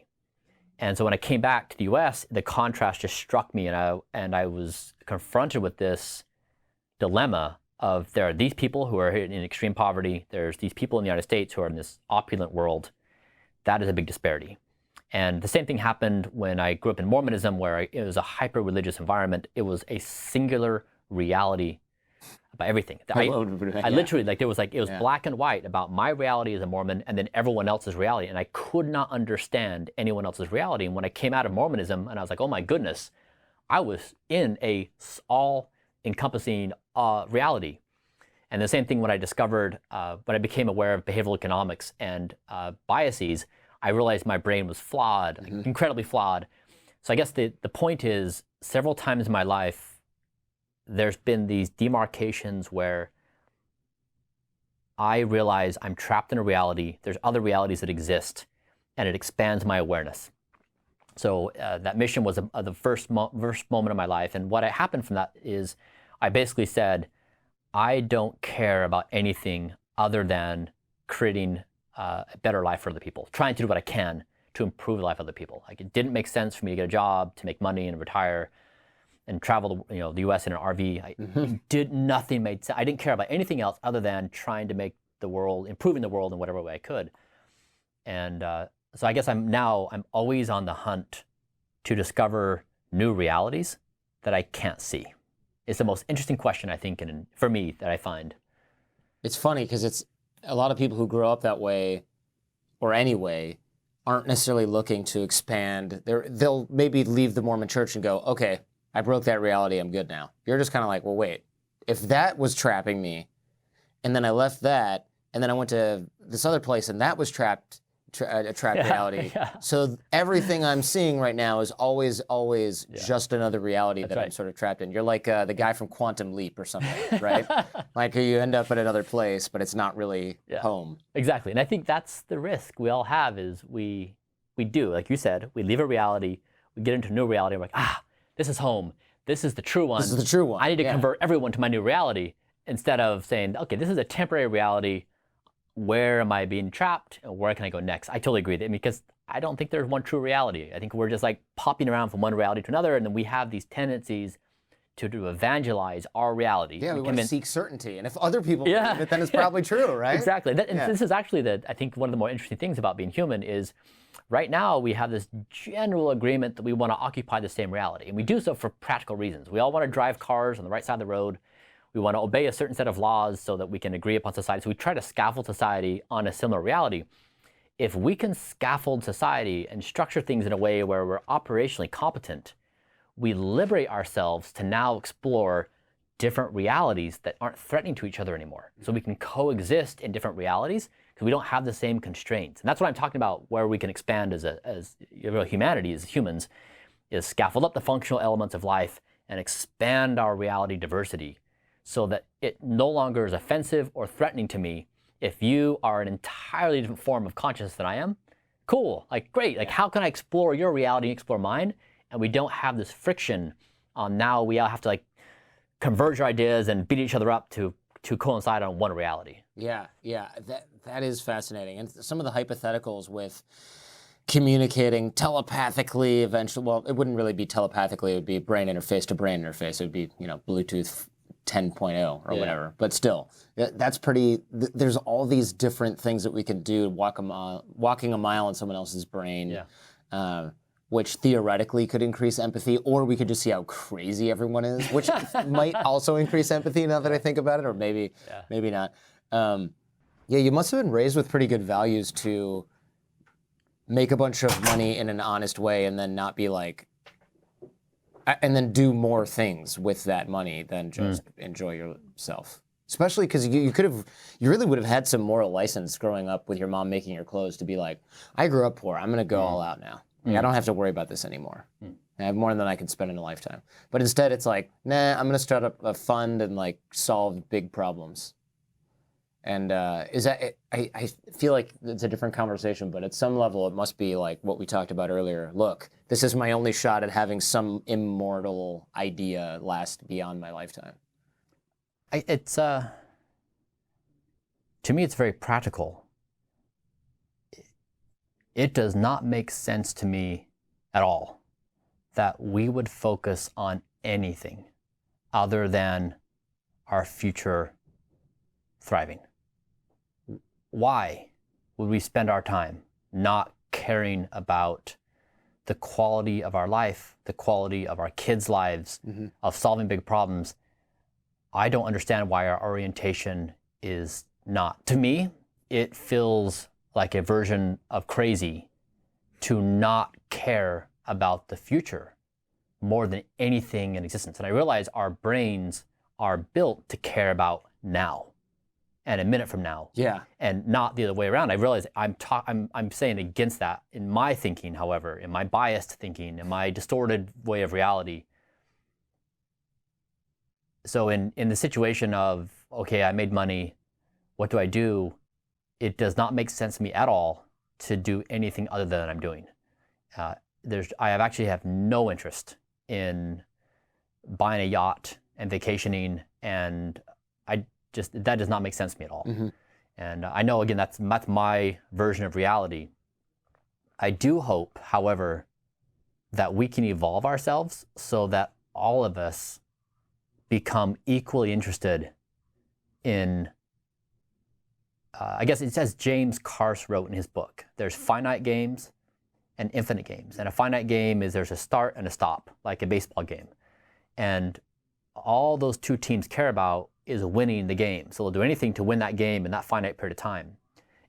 And so when I came back to the US, the contrast just struck me, and I was confronted with this dilemma of, there are these people who are in extreme poverty, there's these people in the United States who are in this opulent world. That is a big disparity. And the same thing happened when I grew up in Mormonism, where it was a hyper-religious environment. It was a singular reality about everything. I literally, like, it was black and white about my reality as a Mormon and then everyone else's reality. And I could not understand anyone else's reality. And when I came out of Mormonism, and I was like, oh my goodness, I was in a all-encompassing reality. And the same thing when I discovered, when I became aware of behavioral economics and biases, I realized my brain was flawed, like, incredibly flawed. So I guess the point is, several times in my life, there's been these demarcations where I realize I'm trapped in a reality, there's other realities that exist, and it expands my awareness. So that mission was the first moment of my life, and what happened from that is I basically said, I don't care about anything other than creating a better life for other people, trying to do what I can to improve the life of other people. Like, it didn't make sense for me to get a job, to make money and retire and travel the US in an RV. Nothing made sense. I didn't care about anything else other than trying to make the world, improving the world in whatever way I could. And so I guess I'm always on the hunt to discover new realities that I can't see. It's the most interesting question, I think, for me, that I find. It's funny because it's a lot of people who grow up that way, or anyway, aren't necessarily looking to expand. They'll maybe leave the Mormon church and go, okay, I broke that reality, I'm good now. You're just kind of like, well, wait, if that was trapping me, and then I left that, and then I went to this other place, and that was a trapped reality. So everything I'm seeing right now is always just another reality that I'm sort of trapped in. You're like the guy from Quantum Leap or something, right? Like, you end up at another place, but it's not really home. Exactly, and I think that's the risk we all have, is we do, like you said, we leave a reality, we get into a new reality, we're like, this is home, this is the true one. This is the true one. I need to convert everyone to my new reality, instead of saying, okay, this is a temporary reality, where am I being trapped, and where can I go next? I totally agree with it, because I don't think there's one true reality. I think we're just like popping around from one reality to another, and then we have these tendencies to evangelize our reality. Yeah, we want to seek certainty, and if other people believe it, then it's probably true, right? Exactly. This is actually I think one of the more interesting things about being human is, right now we have this general agreement that we want to occupy the same reality, and we do so for practical reasons. We all want to drive cars on the right side of the road. We want to obey a certain set of laws so that we can agree upon society. So we try to scaffold society on a similar reality. If we can scaffold society and structure things in a way where we're operationally competent, we liberate ourselves to now explore different realities that aren't threatening to each other anymore. So we can coexist in different realities because we don't have the same constraints. And that's what I'm talking about, where we can expand as humanity, as humans, is scaffold up the functional elements of life and expand our reality diversity, so that it no longer is offensive or threatening to me. If you are an entirely different form of consciousness than I am, cool, like, great. Like, how can I explore your reality and explore mine? And we don't have this friction on, now we all have to like converge our ideas and beat each other up to coincide on one reality. Yeah, that is fascinating. And some of the hypotheticals with communicating telepathically eventually, well, it wouldn't really be telepathically, it would be brain interface to brain interface. It would be, Bluetooth 10.0 or whatever, but still, that's pretty, there's all these different things that we can do, walking a mile in someone else's brain, which theoretically could increase empathy, or we could just see how crazy everyone is, which might also increase empathy now that I think about it, or maybe not. You must have been raised with pretty good values to make a bunch of money in an honest way and then not be like, and then do more things with that money than just enjoy yourself. Especially because you really would have had some moral license growing up with your mom making your clothes to be like, I grew up poor, I'm gonna go all out now. Like, I don't have to worry about this anymore. I have more than I can spend in a lifetime. But instead it's like, nah, I'm gonna start up a fund and like solve big problems. And I feel like it's a different conversation, but at some level it must be like what we talked about earlier. Look, this is my only shot at having some immortal idea last beyond my lifetime. To me, it's very practical. It does not make sense to me at all that we would focus on anything other than our future thriving. Why would we spend our time not caring about the quality of our life, the quality of our kids' lives, of solving big problems? I don't understand why our orientation is not. To me, it feels like a version of crazy to not care about the future more than anything in existence. And I realize our brains are built to care about now and a minute from now, and not the other way around. I realize I'm saying against that in my thinking, however, in my biased thinking, in my distorted way of reality. So in the situation of, okay, I made money, what do I do? It does not make sense to me at all to do anything other than I'm doing. I actually have no interest in buying a yacht and vacationing, and that does not make sense to me at all. And I know, again, that's my version of reality. I do hope, however, that we can evolve ourselves so that all of us become equally interested in, I guess it says James Carse wrote in his book, there's finite games and infinite games. And a finite game is there's a start and a stop, like a baseball game. And all those two teams care about is winning the game. So they'll do anything to win that game in that finite period of time.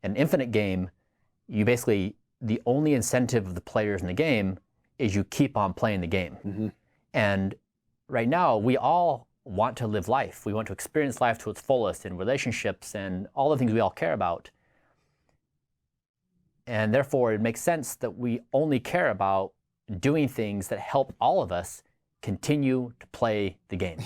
An infinite game, you basically, the only incentive of the players in the game is you keep on playing the game. And right now, we all want to live life. We want to experience life to its fullest in relationships and all the things we all care about. And therefore, it makes sense that we only care about doing things that help all of us continue to play the game.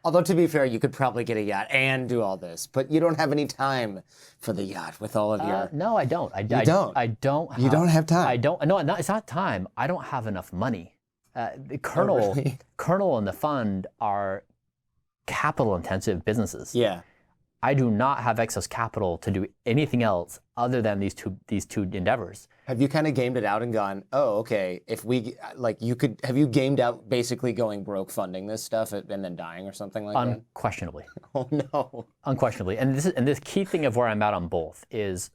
Although, to be fair, you could probably get a yacht and do all this, but you don't have any time for the yacht with all of your... No, I don't. You don't have time? I don't. No, it's not time. I don't have enough money. The Kernel and the fund are capital-intensive businesses. I do not have excess capital to do anything else other than these two endeavors. Have you kind of gamed it out and gone, oh, okay, if we, like, have you gamed out basically going broke funding this stuff and then dying or something like that? Unquestionably. Oh, no. Unquestionably. And this key thing of where I'm at on both is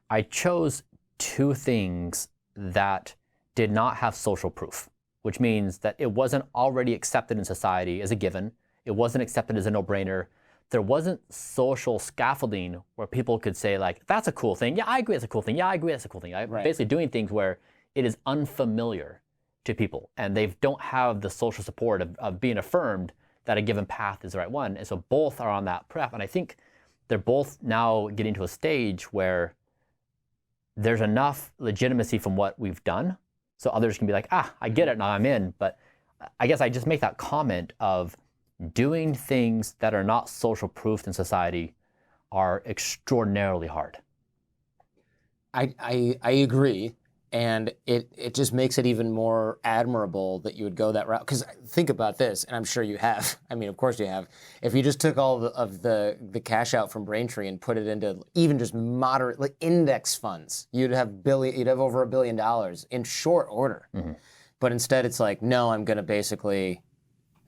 I chose two things that did not have social proof, which means that it wasn't already accepted in society as a given. It wasn't accepted as a no-brainer. There wasn't social scaffolding where people could say, like, that's a cool thing. Yeah, I agree that's a cool thing. Yeah, I agree that's a cool thing. Basically doing things where it is unfamiliar to people and they don't have the social support of being affirmed that a given path is the right one. And so both are on that prep. And I think they're both now getting to a stage where there's enough legitimacy from what we've done. So others can be like, I get it, now I'm in. But I guess I just make that comment of doing things that are not social proofed in society are extraordinarily hard. I agree, and it just makes it even more admirable that you would go that route. Because think about this, and I'm sure you have. I mean, of course you have. If you just took all of the cash out from Braintree and put it into even just moderate, like index funds, you'd have over $1 billion in short order. But instead, it's like, no, I'm going to basically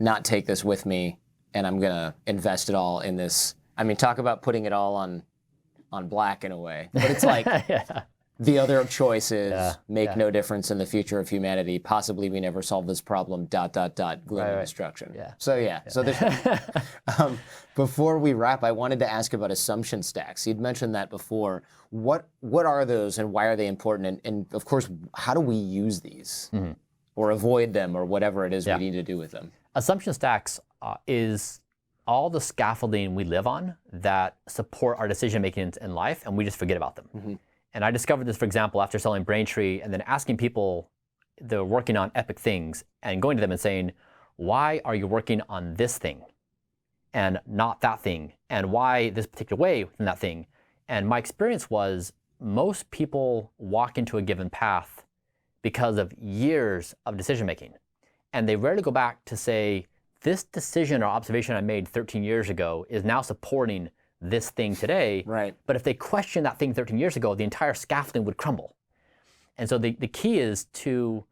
not take this with me, and I'm going to invest it all in this. I mean, talk about putting it all on black in a way. But it's like the other choice is make no difference in the future of humanity. Possibly we never solve this problem, ... gloom and destruction. So so there's, before we wrap, I wanted to ask about assumption stacks. You'd mentioned that before. What are those and why are they important? And of course, how do we use these or avoid them or whatever it is we need to do with them? Assumption stacks is all the scaffolding we live on that support our decision making in life, and we just forget about them. And I discovered this, for example, after selling Braintree and then asking people that are working on epic things and going to them and saying, why are you working on this thing and not that thing? And why this particular way within that thing? And my experience was most people walk into a given path because of years of decision making. And they rarely go back to say, this decision or observation I made 13 years ago is now supporting this thing today. Right. But if they question that thing 13 years ago, the entire scaffolding would crumble. And so the key is to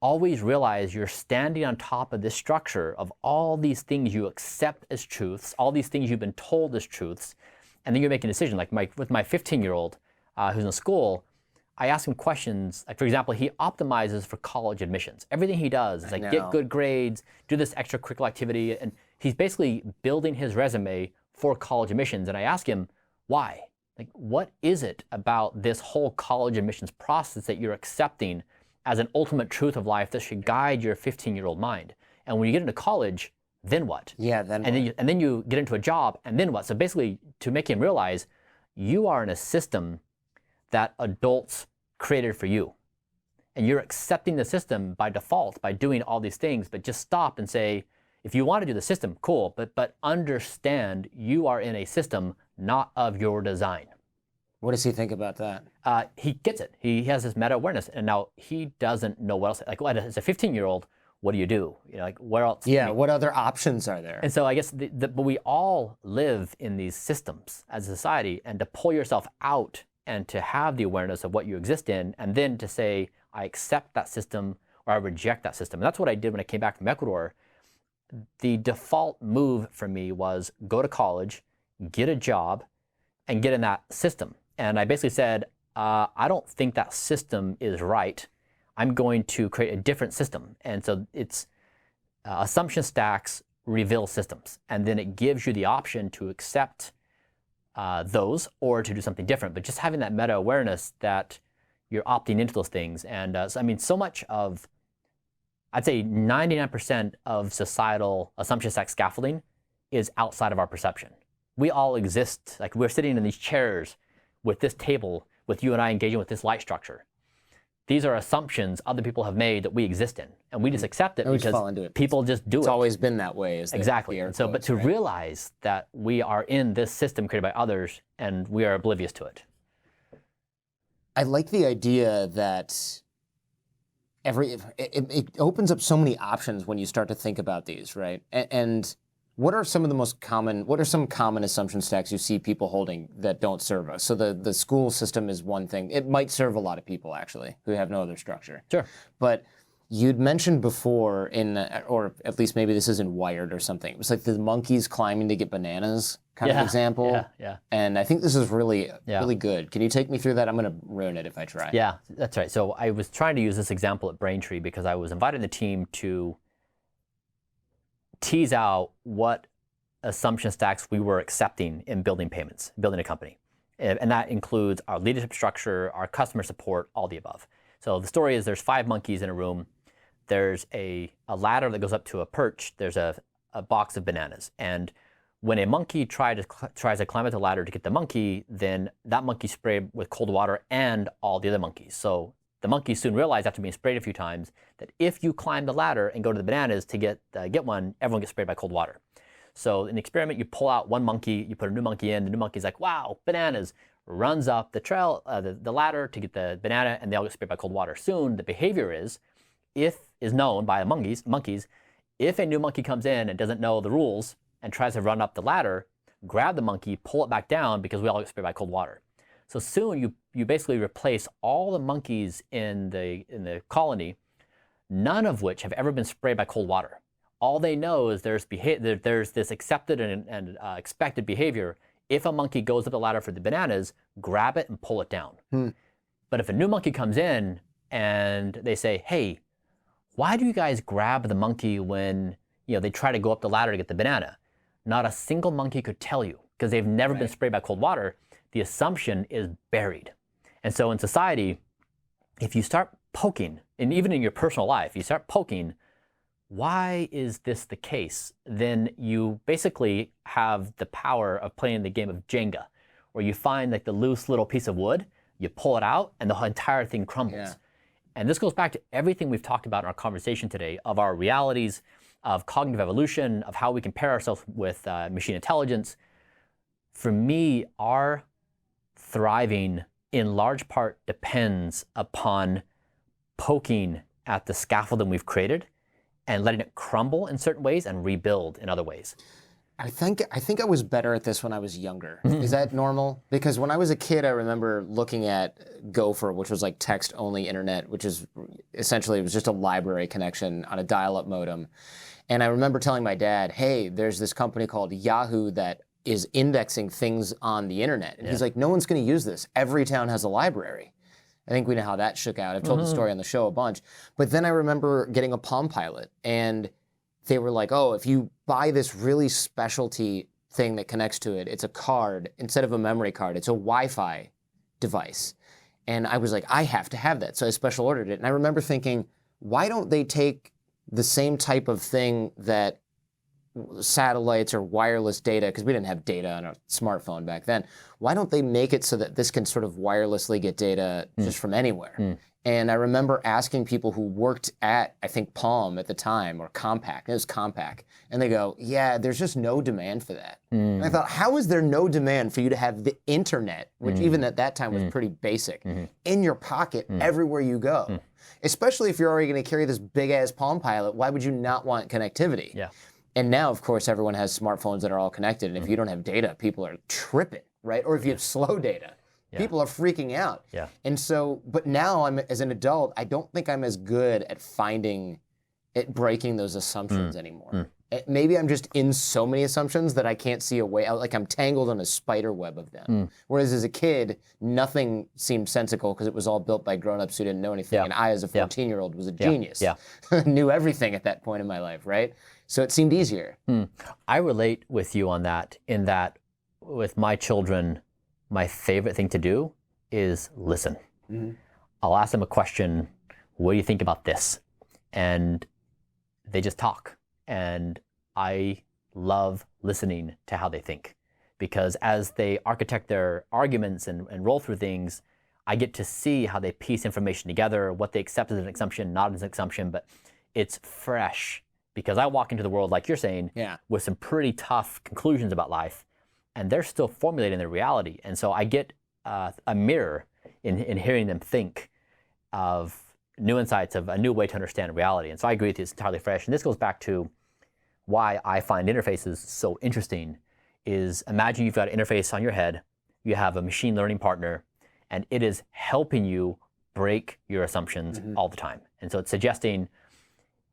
always realize you're standing on top of this structure of all these things you accept as truths, all these things you've been told as truths, and then you're making a decision. Like with my 15-year-old who's in school, I ask him questions. Like, for example, he optimizes for college admissions. Everything he does is like get good grades, do this extracurricular activity, and he's basically building his resume for college admissions. And I ask him, why? Like, what is it about this whole college admissions process that you're accepting as an ultimate truth of life that should guide your 15-year-old mind? And when you get into college, then what? Yeah, then and then you get into a job, and then what? So basically, to make him realize you are in a system that adults created for you. And you're accepting the system by default by doing all these things, but just stop and say, if you want to do the system, cool, but understand you are in a system not of your design. What does he think about that? He gets it. He has this meta awareness, and now he doesn't know what else. Like, as a 15-year-old, what do? You know, like, where else? Yeah, what other options are there? And so I guess, but we all live in these systems as a society, and to pull yourself out and to have the awareness of what you exist in, and then to say, I accept that system or I reject that system. And that's what I did when I came back from Ecuador. The default move for me was go to college, get a job, and get in that system. And I basically said, I don't think that system is right. I'm going to create a different system. And so it's assumption stacks reveal systems. And then it gives you the option to accept those or to do something different. But just having that meta awareness that you're opting into those things. And so, I mean, so much of, I'd say 99% of societal assumption stack scaffolding is outside of our perception. We all exist, like we're sitting in these chairs with this table, with you and I engaging with this light structure. These are assumptions other people have made that we exist in. And we just accept it because people just do it. It's always been that way. Exactly. And so, but to realize that we are in this system created by others and we are oblivious to it. I like the idea that it opens up so many options when you start to think about these, right? And what are some of the most common, what are some common assumption stacks you see people holding that don't serve us? So the school system is one thing. It might serve a lot of people, actually, who have no other structure. Sure. But you'd mentioned before or at least maybe this is in Wired or something. It was like the monkeys climbing to get bananas kind of example. Yeah. And I think this is really good. Can you take me through that? I'm going to ruin it if I try. Yeah, that's right. So I was trying to use this example at Braintree because I was inviting the team to tease out what assumption stacks we were accepting in building payments, building a company. And that includes our leadership structure, our customer support, all the above. So the story is there's 5 monkeys in a room. There's a ladder that goes up to a perch. There's a box of bananas. And when a monkey tries to climb up the ladder to get the monkey, then that monkey sprayed with cold water and all the other monkeys. So the monkeys soon realized after being sprayed a few times that if you climb the ladder and go to the bananas to get one, everyone gets sprayed by cold water. So in the experiment, you pull out one monkey, you put a new monkey in, the new monkey's like, wow, bananas, runs up the trail, the ladder to get the banana, and they all get sprayed by cold water. Soon, the behavior is known by the monkeys, if a new monkey comes in and doesn't know the rules and tries to run up the ladder, grab the monkey, pull it back down because we all get sprayed by cold water. So soon you basically replace all the monkeys in the colony, none of which have ever been sprayed by cold water. All they know is there's this accepted and expected behavior. If a monkey goes up the ladder for the bananas, grab it and pull it down. But if a new monkey comes in and they say, hey, why do you guys grab the monkey when they try to go up the ladder to get the banana? Not a single monkey could tell you because they've never been sprayed by cold water. The assumption is buried. And so in society, if you start poking, and even in your personal life, you start poking, why is this the case? Then you basically have the power of playing the game of Jenga, where you find like the loose little piece of wood, you pull it out, and the entire thing crumbles. Yeah. And this goes back to everything we've talked about in our conversation today of our realities, of cognitive evolution, of how we compare ourselves with machine intelligence. For me, our thriving in large part depends upon poking at the scaffolding we've created and letting it crumble in certain ways and rebuild in other ways. I think I was better at this when I was younger. Is that normal? Because when I was a kid, I remember looking at Gopher, which was like text-only internet, which is essentially, it was just a library connection on a dial-up modem. And I remember telling my dad, hey, there's this company called Yahoo that is indexing things on the internet. And he's like, no one's going to use this. Every town has a library. I think we know how that shook out. I've told the story on the show a bunch. But then I remember getting a Palm Pilot, and they were like, oh, if you buy this really specialty thing that connects to it, it's a card. Instead of a memory card, it's a Wi-Fi device. And I was like, I have to have that. So I special ordered it. And I remember thinking, why don't they take the same type of thing that satellites or wireless data, because we didn't have data on a smartphone back then, why don't they make it so that this can sort of wirelessly get data just from anywhere? And I remember asking people who worked at, I think, Palm at the time, or Compaq, it was Compaq, and they go, yeah, there's just no demand for that. And I thought, how is there no demand for you to have the internet, which even at that time was pretty basic, in your pocket everywhere you go? Especially if you're already going to carry this big-ass Palm Pilot, why would you not want connectivity? Yeah. And now, of course, everyone has smartphones that are all connected, and if you don't have data, people are tripping, right? Or if you have slow data, people are freaking out. Yeah. And so, but now as an adult, I don't think I'm as good at breaking those assumptions anymore. Maybe I'm just in so many assumptions that I can't see a way out, like I'm tangled on a spider web of them. Whereas as a kid, nothing seemed sensical because it was all built by grown-ups who didn't know anything. And I, as a 14-year-old, was a genius. Knew everything at that point in my life, right? So it seemed easier. I relate with you on that, in that with my children, my favorite thing to do is listen. I'll ask them a question, what do you think about this? And they just talk. And I love listening to how they think, because as they architect their arguments and roll through things, I get to see how they piece information together, what they accept as an assumption, not as an assumption, but it's fresh. Because I walk into the world, like you're saying, with some pretty tough conclusions about life, and they're still formulating their reality. And so I get a mirror in hearing them think of new insights, of a new way to understand reality. And so I agree with you, it's entirely fresh. And this goes back to why I find interfaces so interesting, is imagine you've got an interface on your head, you have a machine learning partner, and it is helping you break your assumptions all the time. And so it's suggesting,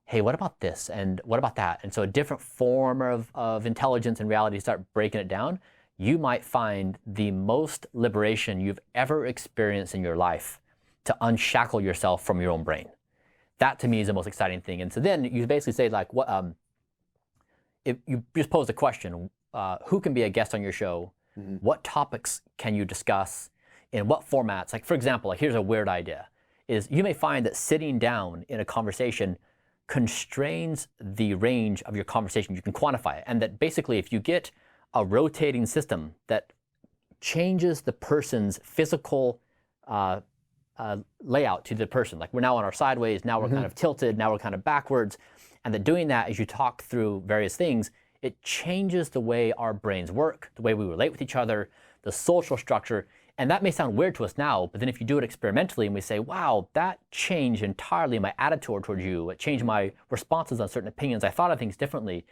hey, what about this? And what about that? And so a different form of intelligence and reality, start breaking it down, you might find the most liberation you've ever experienced in your life to unshackle yourself from your own brain. That to me is the most exciting thing. And so then you basically say, like, what? If you just pose the question, who can be a guest on your show? What topics can you discuss? In what formats? Like, for example, like, here's a weird idea, is you may find that sitting down in a conversation constrains the range of your conversation. You can quantify it. And that basically, if you get a rotating system that changes the person's physical layout to the person, like we're now on our sideways, now we're kind of tilted, now we're kind of backwards, and that doing that as you talk through various things, it changes the way our brains work, the way we relate with each other, the social structure. And that may sound weird to us now, but then if you do it experimentally and we say, wow, that changed entirely my attitude towards you, it changed my responses on certain opinions, I thought of things differently,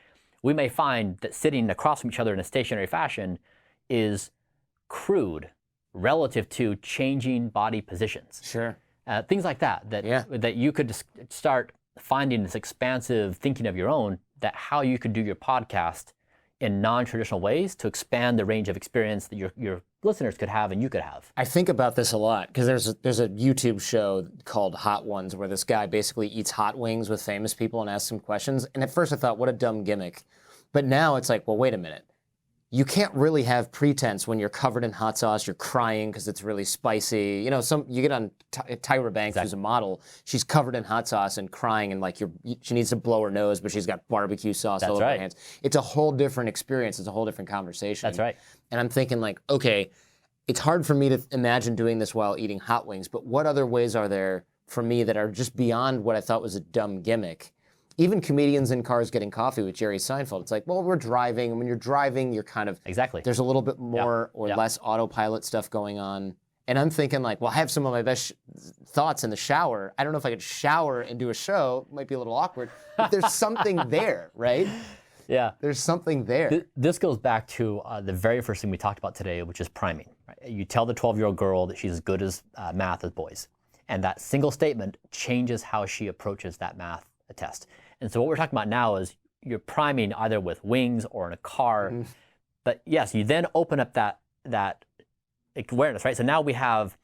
we may find that sitting across from each other in a stationary fashion is crude relative to changing body positions. Sure. Things like that, that you could just start finding this expansive thinking of your own, that how you could do your podcast in non-traditional ways to expand the range of experience that your listeners could have and you could have. I think about this a lot because there's a YouTube show called Hot Ones where this guy basically eats hot wings with famous people and asks them questions. And at first I thought, what a dumb gimmick. But now it's like, well, wait a minute. you can't really have pretense when you're covered in hot sauce, you're crying because it's really spicy. You know, you get on Tyra Banks, who's a model, she's covered in hot sauce and crying, and like she needs to blow her nose, but she's got barbecue sauce all over her hands. It's a whole different experience. It's a whole different conversation. That's right. And I'm thinking like, okay, it's hard for me to imagine doing this while eating hot wings, but what other ways are there for me that are just beyond what I thought was a dumb gimmick? Even comedians in cars getting coffee with Jerry Seinfeld. It's like, well, we're driving, and when you're driving, you're kind of there's a little bit more or less autopilot stuff going on. And I'm thinking like, well, I have some of my best thoughts in the shower. I don't know if I could shower and do a show. It might be a little awkward, but there's something there, right? Yeah. There's something there. This goes back to the very first thing we talked about today, which is priming. Right? You tell the 12-year-old girl that she's as good as math as boys. And that single statement changes how she approaches that math test. And so what we're talking about now is you're priming either with wings or in a car. But yes, you then open up that awareness, right? So now we have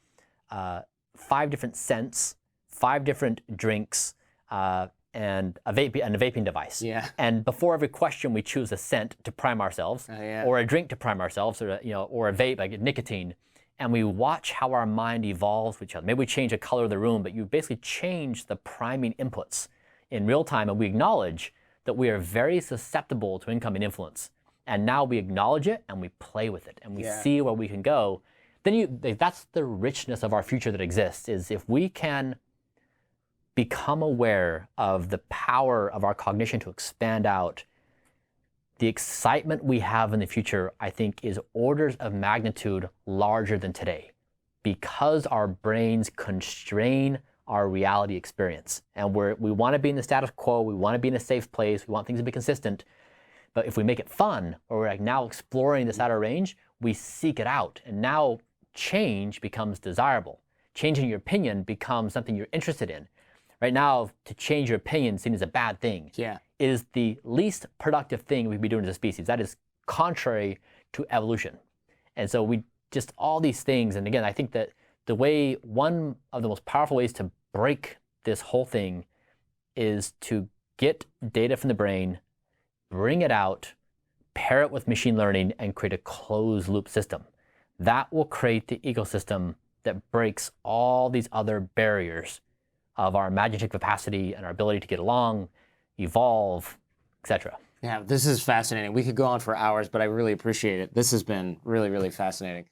5 different scents, 5 different drinks, and a vaping device. Yeah. And before every question, we choose a scent to prime ourselves, or a drink to prime ourselves, or or a vape like nicotine. And we watch how our mind evolves with each other. Maybe we change the color of the room, but you basically change the priming inputs in real time, and we acknowledge that we are very susceptible to incoming influence. And now we acknowledge it and we play with it and we see where we can go. Then that's the richness of our future that exists, is if we can become aware of the power of our cognition to expand out, the excitement we have in the future, I think, is orders of magnitude larger than today, because our brains constrain our reality experience. And we want to be in the status quo, we want to be in a safe place, we want things to be consistent. But if we make it fun, or we're like now exploring this outer range, we seek it out. And now change becomes desirable. Changing your opinion becomes something you're interested in. Right now, to change your opinion seems a bad thing. Yeah. It is the least productive thing we could be doing as a species. That is contrary to evolution. And so all these things, and again, I think that one of the most powerful ways to break this whole thing is to get data from the brain, bring it out, pair it with machine learning, and create a closed loop system. That will create the ecosystem that breaks all these other barriers of our imaginative capacity and our ability to get along, evolve, etc. Yeah, this is fascinating. We could go on for hours, but I really appreciate it. This has been really, really fascinating.